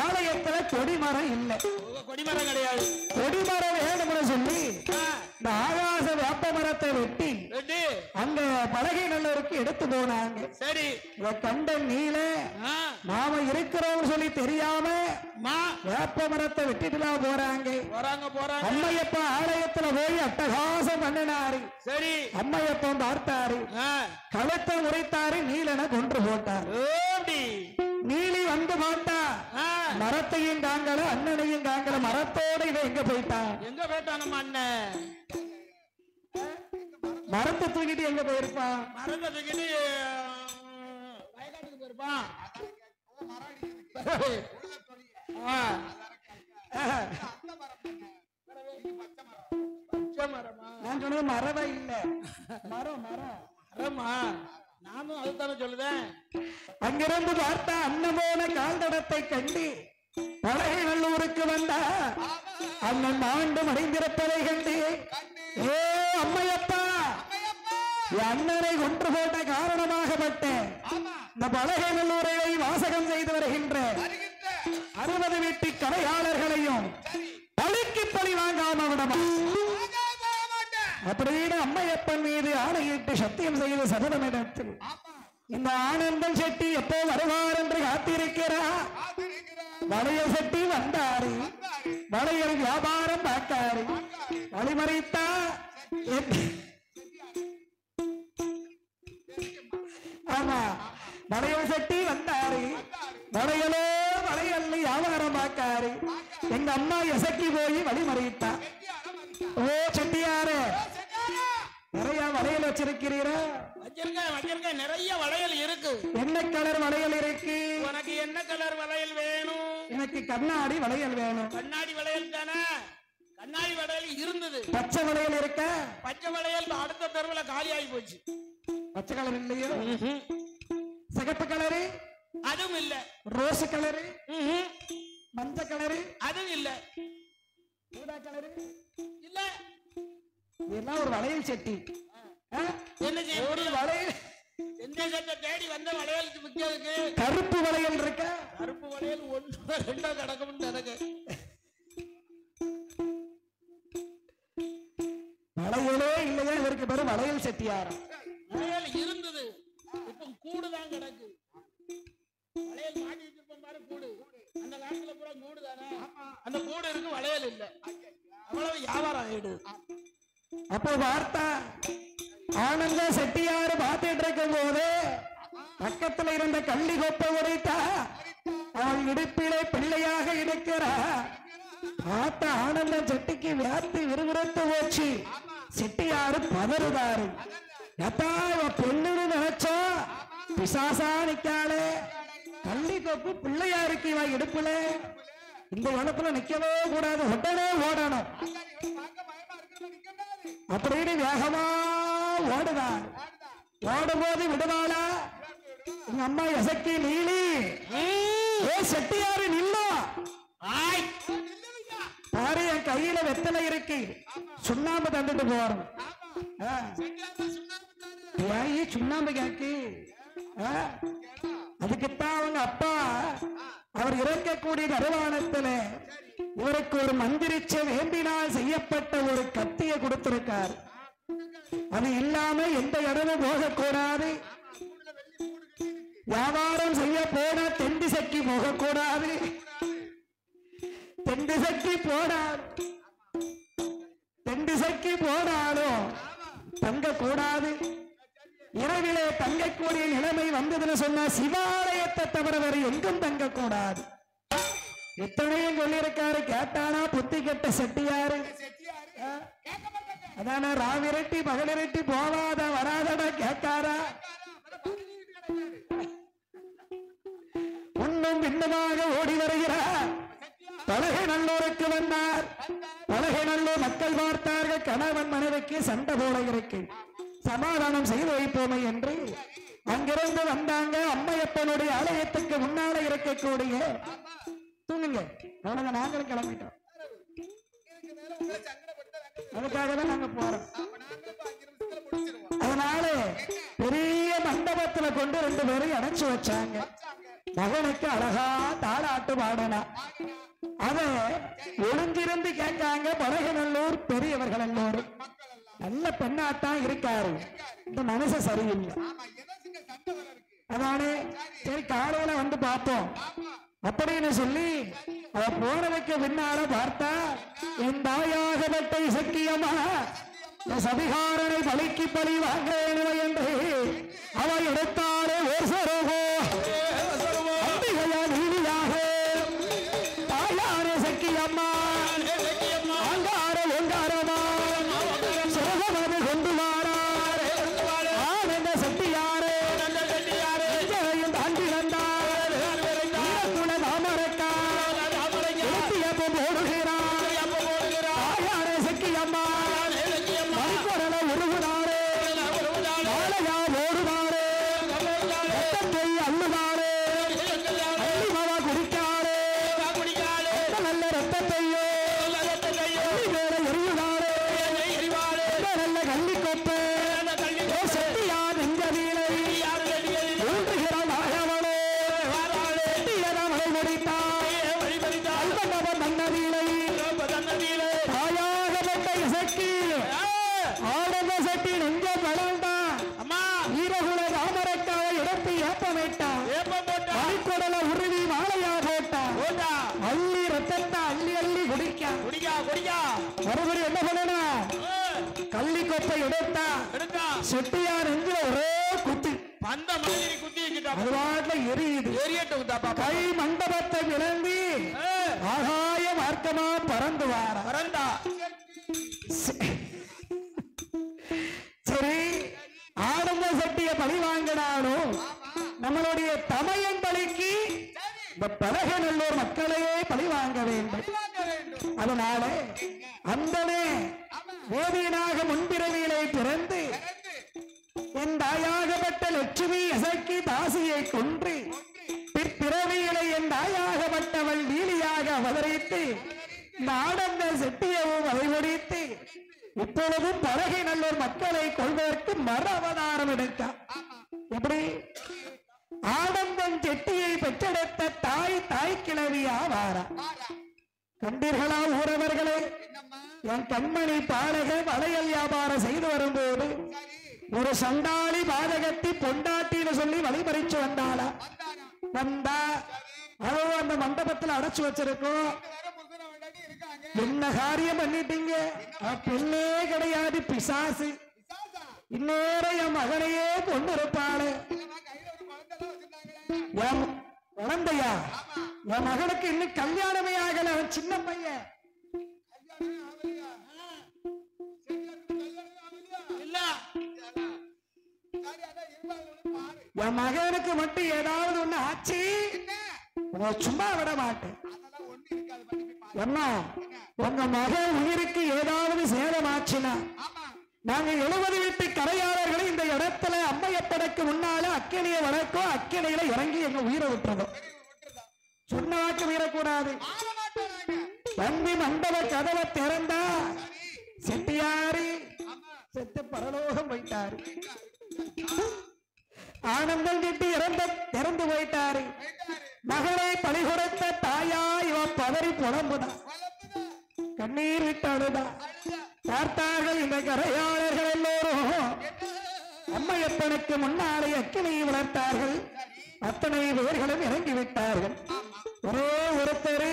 S1: ஆலயத்துல கொடிமரம் இல்லை.
S2: கொடிமரம் கிடையாது.
S1: கொடிமரம் வேணும்னு சொல்லி இந்த ஆகாச வேப்ப மரத்தை வெட்டி அங்க பலகை நல்லூருக்கு எடுத்து போனாங்க.
S2: சரி
S1: இத கண்ட நீல நாம இருக்கிறோம் சொல்லி தெரியாம வேப்ப மரத்தை வெட்டிட்டுலாம் போறாங்க. அம்மையப்ப ஆலயத்துல போய் அட்டகாசம் பண்ணினாரு.
S2: சரி
S1: அம்மையப்பன் பார்த்தாரு, கழுத்தை உரைத்தாரு, நீலனை கொன்று போட்டார். நீலி வந்து மாட்டா, மரத்தையும் காங்கல அண்ணனையும் காங்கல, மரத்தோடு இவன் எங்க போயிட்டான்?
S2: எங்க போயிட்டான் நம்ம அண்ணன்?
S1: மரத்தை தூக்கிட்டு எங்க போயிருப்பான்?
S2: மரத்தை தூக்கிட்டு வயக்காட்டுக்கு போயிருப்பான்.
S1: நான் சொன்னது மரவா இல்ல, மரம் மரம்
S2: மரமா? நானும் அதுதானே சொல்லுவேன்.
S1: அங்கிருந்து பார்த்தா அண்ணனோட கால்தடத்தை கண்டு பலகை நல்லூருக்கு வந்தா அண்ணன் மாண்டு மறைந்திருப்பதை கண்டு, ஏ அம்மையப்பா, அண்ணனை கொன்று போட்ட காரணமாகப்பட்ட இந்த பலகை நல்லூரை வாசகம் செய்து வருகின்ற 60 வீட்டு கலையாளர்களையும் பழிக்கு பழி வாங்காம விடமா அப்படின்னு அம்மையப்பன் மீது ஆணையிட்டு சத்தியம் செய்த சபதமிடத்தில் இந்த ஆனந்தன் செட்டி எப்போ வருவார் என்று காத்திருக்கிறார். வளையல் செட்டி வந்தாரு, வளையல் வியாபாரம் பார்த்தாரு, வழிமறித்தா ஆமா வளையல் செட்டி வந்தாரு, வளையலோ வளையல் வியாபாரம் பார்க்காரு. எங்க அம்மா எசக்கி போய் வழிமறித்தா. ஓ செட்டியாரு, நிறைய வளையல் வச்சிருக்கிறீரா?
S2: வச்சிருக்கேன், நிறைய வளையல் இருக்கு.
S1: என்ன கலர் வளையல் இருக்கு?
S2: உனக்கு என்ன கலர் வளையல் வேணும்?
S1: எனக்கு கண்ணாடி வளையல் வேணும்.
S2: கண்ணாடி வளையல் தானே? கண்ணாடி வளையல் இருந்தது.
S1: பச்சை வளையல் இருக்க?
S2: பச்சை வளையல் அடுத்த தெருவுல காலி ஆகி போச்சு.
S1: பச்சை கலர் இல்லையோ? சிகப்பு கலரு?
S2: அதுவும் இல்ல.
S1: Rose colour? மஞ்சள் கலரு?
S2: அதுவும் இல்ல.
S1: ஊதா கலரு?
S2: இல்ல.
S1: இதெல்லாம் ஒரு வளையல் செட்டி.
S2: என்ன செய்ய?
S1: ஒரு வளையல்
S2: தேடி வந்த வளையலுக்கு விற்கிறதுக்கு
S1: கருப்பு வளையல் இருக்க?
S2: கருப்பு வளையல் 1 2 கிடக்கும் எனக்கு.
S1: வளையலே இல்லையா? இவருக்கு பேரு வளையல் செட்டியாரம்.
S2: வளையல் இருந்தது, இப்ப கூடுதான் கிடக்கு. வளையல் மாட்டி வச்சிருப்போம் பாரு, கூடு. அந்த காலத்துல பூரா கூடு தானே, அந்த கூடு இருக்கு, வளையல் இல்ல. அவ்வளவு வியாபாரம் ஆயிடுது.
S1: அப்போ வார்த்தா ஆனந்த செட்டியாரு பார்த்துட்டு இருக்கும் போது பக்கத்துல இருந்த கள்ளி கொப்பை உடைத்தா அவள் இடுப்பிலே பிள்ளையாக இருக்கிறா. பார்த்த ஆனந்த செட்டிக்கு வியாத்து விறுவிறுத்து போச்சு. செட்டியாரு பதறுதாரு. எத்தா பெண்ணுன்னு நினைச்சா பிசாசா நிக்காளே, கள்ளி கொப்பு பிள்ளையா இருக்கு இவ இடுப்புல. இந்த இடத்துல நிக்கவே கூடாது, உடனே ஓடணும் அப்படின்னு வேகமா ஓடுதான். ஓடும்போது விடுவாளா? எங்க அம்மா எசக்கி நீலி, ஏ செட்டியாரு நில்லா பாரு, என் கையில வெத்தலை இருக்கு, சுண்ணாம்பு தந்துட்டு போறோம். சுண்ணாம்பு கேக்கு. அதுக்குத்தான் அவங்க அப்பா அவர் இறக்கக்கூடிய தருவானத்துல இவருக்கு ஒரு மந்திரிச்ச வேண்டினால் செய்யப்பட்ட ஒரு கத்தியை கொடுத்திருக்கார். அது இல்லாம எந்த இடமும் போகக்கூடாது. வியாபாரம் செய்ய போன தென்திசைக்கு போகக்கூடாது, தென்திசைக்கு போனாலும் தென்திசைக்கு போனாலும் தங்க கூடாது. இரவிலே தங்கக்கூடிய நிலைமை வந்ததுன்னு சொன்னா சிவாலயத்தை தவிர வேற எங்கும் தங்க கூடாது. இத்தனையும் சொல்லியிருக்காரு. கேட்டானா புத்தி கெட்ட செட்டியாரு. அதான ராவிரட்டி பகலிரட்டி போவாத வராதடா கேட்காரா. முன்னும் பின்னமாக ஓடி வருகிறார். பலகை நல்லூருக்கு வந்தார். பலகை நல்லூர் மக்கள் பார்த்தார்கள். கணவன் மனைவிக்கு சண்டை போல இருக்கு, சமாதானம் செய்து வைப்போமே என்று அங்கிருந்து வந்தாங்க. அம்மையப்பனுடைய ஆலயத்துக்கு முன்னால இருக்கக்கூடிய தூங்குங்க, நாங்களும் கிளம்பிட்டோம். அதுக்காக தான் நாங்க போறோம். அதனால பெரிய மண்டபத்துல கொண்டு 2 பேரும் அடைச்சு வச்சாங்க. மகனுக்கு அழகா தாளாட்டு பாடனா. அத ஒளிஞ்சிருந்து கேட்காங்க. பலகநல்லூர் பெரியவர்கள் எல்லோரும் நல்ல பெண்ணாத்தான் இருக்காரு, இந்த மனசு சரியில்லை. அதானே சரி காலையில வந்து பார்ப்போம் அப்படின்னு சொல்லி அவ போனதுக்கு பின்னால பார்த்தா என் தாயாகப்பட்ட இசக்கியமா சபிகாரனை பலிக்கு பலி வாங்க வேண்டும் என்று அவ எடுத்தாலே ஒரு சரோகோ அம்பிகையா நீதியாக தாயார சக்கியம்மா ஆங்கார ஓங்காரமா சிறகமது கொண்டு வாரார் ஆனந்த சக்தியாரே தாண்டி வந்தார் குல தாமரக்கா எடுத்தியப்ப போடுகிறார் தாயார சக்கியம்மா மணிக்குரல உருகுனாரே வாழையா ஓடுவாரே ரத்தத்தை அள்ளுவாரே அள்ளிமவா குடிக்காரே நல்ல ரத்தத்தையோ வேற எரியுவாரே நல்ல கள்ளிக்கொப்பை சட்டியா நெஞ்சதிலே ஊன்றுகிற மாயவளே மலை முடித்தாய் அல்பண்டவன் மன்னதிலே தாயாகப்பட்ட இசக்கி ஆடந்த சட்டி நெஞ்ச வளர்ந்தான். வீரகுல ராமரக்காவை எடுத்து ஏப்பமிட்டான். மணிக்குடல உருவி மாலையா போட்டான். அள்ளி ரத்தத்தை அள்ளி அள்ளி குடிக்கான். மறுபடியும் என்ன பண்ணனா கள்ளி கொப்பை எடுத்தா செட்டியார் நெஞ்சில ஒரே குத்தி அது வாட்டில எரியுது. கை மண்டபத்தை விளம்பி ஆகாய மார்க்கமா பறந்து வாரா. சரி ஆடம்ப சட்டிய பழி வாங்கினாலும் நம்மளுடைய தமையன் பலிக்கு இந்த பலகநல்லூர் மக்களையே பழி வாங்க வேண்டும். அதனால அந்தனே வேதியனாக முன்பிறவியிலே பிறந்து என் தாயாகப்பட்ட லட்சுமி இசக்கி தாசியை கொன்று பிற்பிறவியிலே என் தாயாகப்பட்டவள் நீலியாக அவதரித்து இந்த ஆடந்த செட்டியவும் வழிமுடித்து இப்பொழுதும் பலகநல்லூர் மக்களை கொள்வதற்கு மறு அவதாரம் எடுத்தார். எப்படி ஆடம்பன் செட்டியை பெற்றெடுத்த தாய் கிழவி ஆவாரா. கண்டீர்களா ஊரவர்களே, என் கண்மணி பாலக வளையல் வியாபாரம் செய்து வரும்போது ஒரு சண்டாளி பாதகத்தி பொண்டாட்டின்னு சொல்லி வழிபறிச்சு வந்தாளா. வந்தா அதுவும் அந்த மண்டபத்தில் அடைச்சு வச்சிருக்கோம். என்ன காரியம் பண்ணிட்டீங்க? பெண்ணே கிடையாது, பிசாசு. இந்நேரம் என் மகனையே கொண்டு இருப்பாளு. குழந்தையா என் மகனுக்கு இன்னும் கல்யாணமே ஆகல, அவன் சின்ன பையன். என் மகனுக்கு மட்டும் ஏதாவது ஒண்ணு ஆச்சு சும்மா விட மாட்டேன். என்ன உங்க மகன் உயிருக்கு ஏதாவது சேதமாச்சுன்னா நாங்க 70 வீட்டு கரையாளர்களை இந்த இடத்துல அம்மையப்படைக்கு முன்னால அக்கினியை வளர்க்கும், அக்கினியில இறங்கி எங்க உயிரை விட்டுறோம். சொன்ன வாக்கு மீறக்கூடாது. தம்பி மண்டப கதவை திறந்தா செட்டியாரு செத்து பரலோகம் போயிட்டாரு. ஆனந்தம் கட்டி இறந்து போயிட்டாரு. மகளை பழி கொடுத்த தாயா இவ பதறி புலம்புதான், கண்ணீர் விட்டு அழுதா. பார்த்தார்கள் இந்த கரையாளர்கள் எல்லோரும் அம்மையப்பனுக்கு முன்னாலே அக்கினியை வளர்த்தார்கள். அத்தனை பேர்களும் இறங்கி விட்டார்கள். ஒரே ஒருத்தர்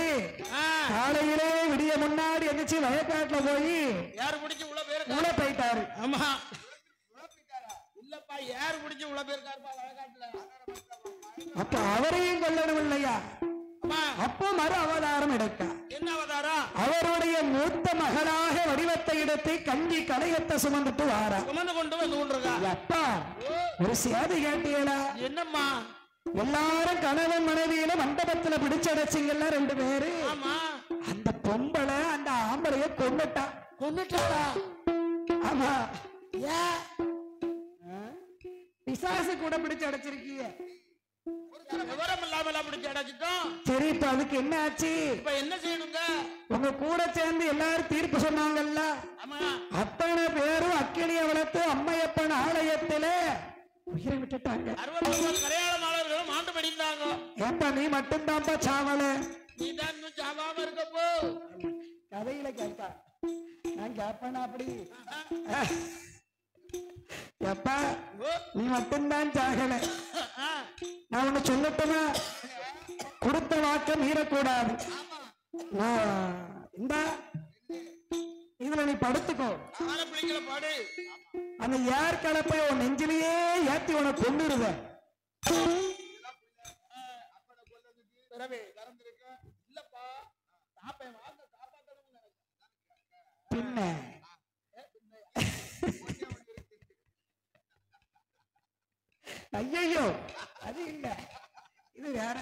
S1: காலையிலே விடிய முன்னாடி எந்திரிச்சு வயக்காட்டுல போய்
S2: யாரு பிடிச்சு உள்ள பேரு
S1: உள்ள போயிட்டாரு.
S2: ஆமா இல்லப்பா யாரு பிடிச்சு உள்ள பேருக்காருப்பா வயக்காட்டுல.
S1: அப்ப அவரையும் கொல்லணும் இல்லையா? அப்போ மறு அவதாரம் எடுத்தார்.
S2: என்ன அவதாரம்?
S1: அவருடைய மூத்த மகளாக வடிவத்தை எடுத்து கஞ்சி கலையத்தை சுமந்துட்டு வாரா.
S2: சுமந்து கொண்டு வந்து கொண்டிருக்கா.
S1: அப்பா ஒரு சேதி கேட்டீங்களா?
S2: என்னம்மா?
S1: எல்லாரும் கணவன் மனைவியில மண்டபத்துல பிடிச்சடைச்சிங்கல்ல 2 பேரு.
S2: ஆமா.
S1: அந்த பொம்பளை அந்த ஆம்பளைய கொண்டுட்டா.
S2: கொண்டுட்டாளா?
S1: ஆமா. பிசாசு கூட பிடிச்சு அடைச்சிருக்கீங்க.
S2: விவரம் இல்லாம பிடிச்சு அடைச்சிட்டோம்.
S1: சரி இப்ப அதுக்கு என்ன ஆச்சு?
S2: இப்ப என்ன செய்யணுங்க?
S1: உங்க கூட சேர்ந்து எல்லாரும் தீர்ப்பு சொன்னாங்கல்ல. அத்தனை பேரும் அக்கினியை வளர்த்து அம்மையப்பன் ஆலயத்தில உயிரை விட்டுட்டாங்க.
S2: 60 கரையாளமாளர்களும் ஆண்டு படிந்தாங்க.
S1: ஏப்பா நீ மட்டும்தான்ப்பா சாவல.
S2: நீ தான் இன்னும் சாவாம இருக்கப்போ.
S1: கதையில கேட்பா நான் கேட்பேனா அப்படி? எப்பா நீ மட்டும்தான் சாகல. நான் ஒண்ணு சொல்லட்டுமா? கொடுத்த வாக்க மீறக்கூடாது. இந்த இதுல நீ படுத்துக்கோ.
S2: பாடு.
S1: அந்த ஏர் கலப்பை உன் நெஞ்சிலேயே ஏத்தி உன கொண்டுருவ. பின்ன ஐயோ அது இல்ல, இது வேற.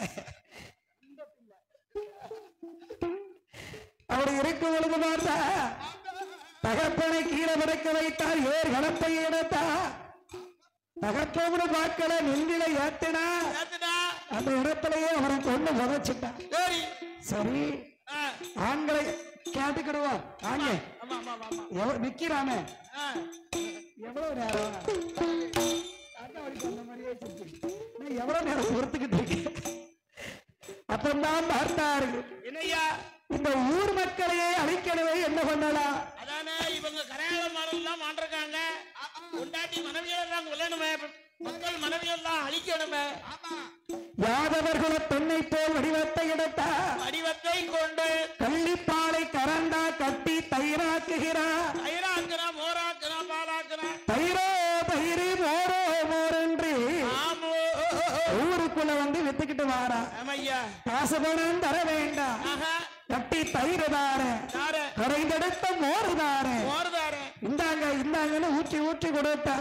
S1: அவர் இருக்கும் பொழுது பார்த்தா தகப்பனை கீழே பறக்க வைத்தார். ஏர் கலப்பை எடுத்தா தகப்போடு பார்க்கல நெஞ்சில ஏத்தினா அந்த இடத்திலேயே அவரை கொண்டு புதைச்சிட்டான். சரி ஆண்களை கேட்டுக்கிடுவோம். வாங்க நிக்கிறாம எவ்வளவு நேரம் எவ்வளவு நேரம் பொறுத்துக்கிட்டு இருக்கு. அப்பந்தான் பார்த்தார்கள் இந்த ஊர் மக்களையே அழிக்கணுமே என்ன பண்ணலாம்?
S2: அதானே இவங்க கரையாள மாடல் தான் மாண்டிருக்காங்க. கொண்டாட்டி மனைவியெல்லாம் தான் கொல்லணுமே, மக்கள் மனைவியெல்லாம் அழிக்கணுமே.
S1: யாதவர்கள பெண்ணை போல் வடிவத்தை எடுத்தா
S2: வடிவத்தை கொண்டு
S1: கள்ளிப்பாலை கரண்டா கட்டி தயிராக்குகிறார்.
S2: தயிராக்குனா மோராக்குனா பாலாக்குனா
S1: தயிரோ தயிரி மோரோ மோரென்று ஊருக்குள்ள வந்து வித்துக்கிட்டு வாரா. காசு பணம் தர வேண்டாம், கட்டி தயிர் தாரு, கரைந்தெடுத்த மோறு தாரு, இந்தாங்க இந்தாங்கன்னு ஊற்றி ஊற்றி கொடுத்தா.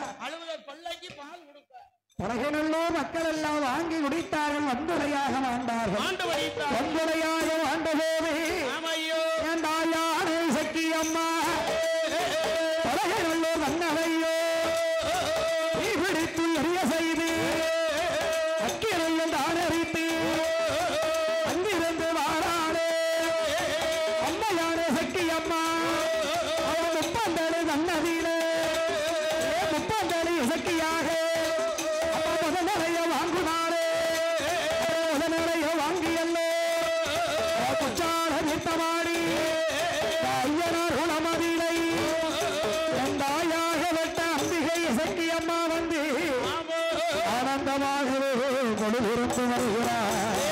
S1: பலகனல்லோ மக்கள் எல்லாம் வாங்கி குடித்தார்கள். வந்துரையாக வாழ்ந்தார்கள். வந்துரையாக வாழ்ந்தபோது என் தாயானை சக்கி அம்மா பலகனல்லோ வந்தவையோ நீ பிடித்து எரிய செய்து அக்கிரையில் தானறித்து அங்கிருந்து வாராளே அம்மையானே சக்கி அம்மா அவன் முப்பந்தளி தன்னதியிலே முப்பந்தளி சக்கியாக ஆனந்தமாகவே கொடு வருகிறார்.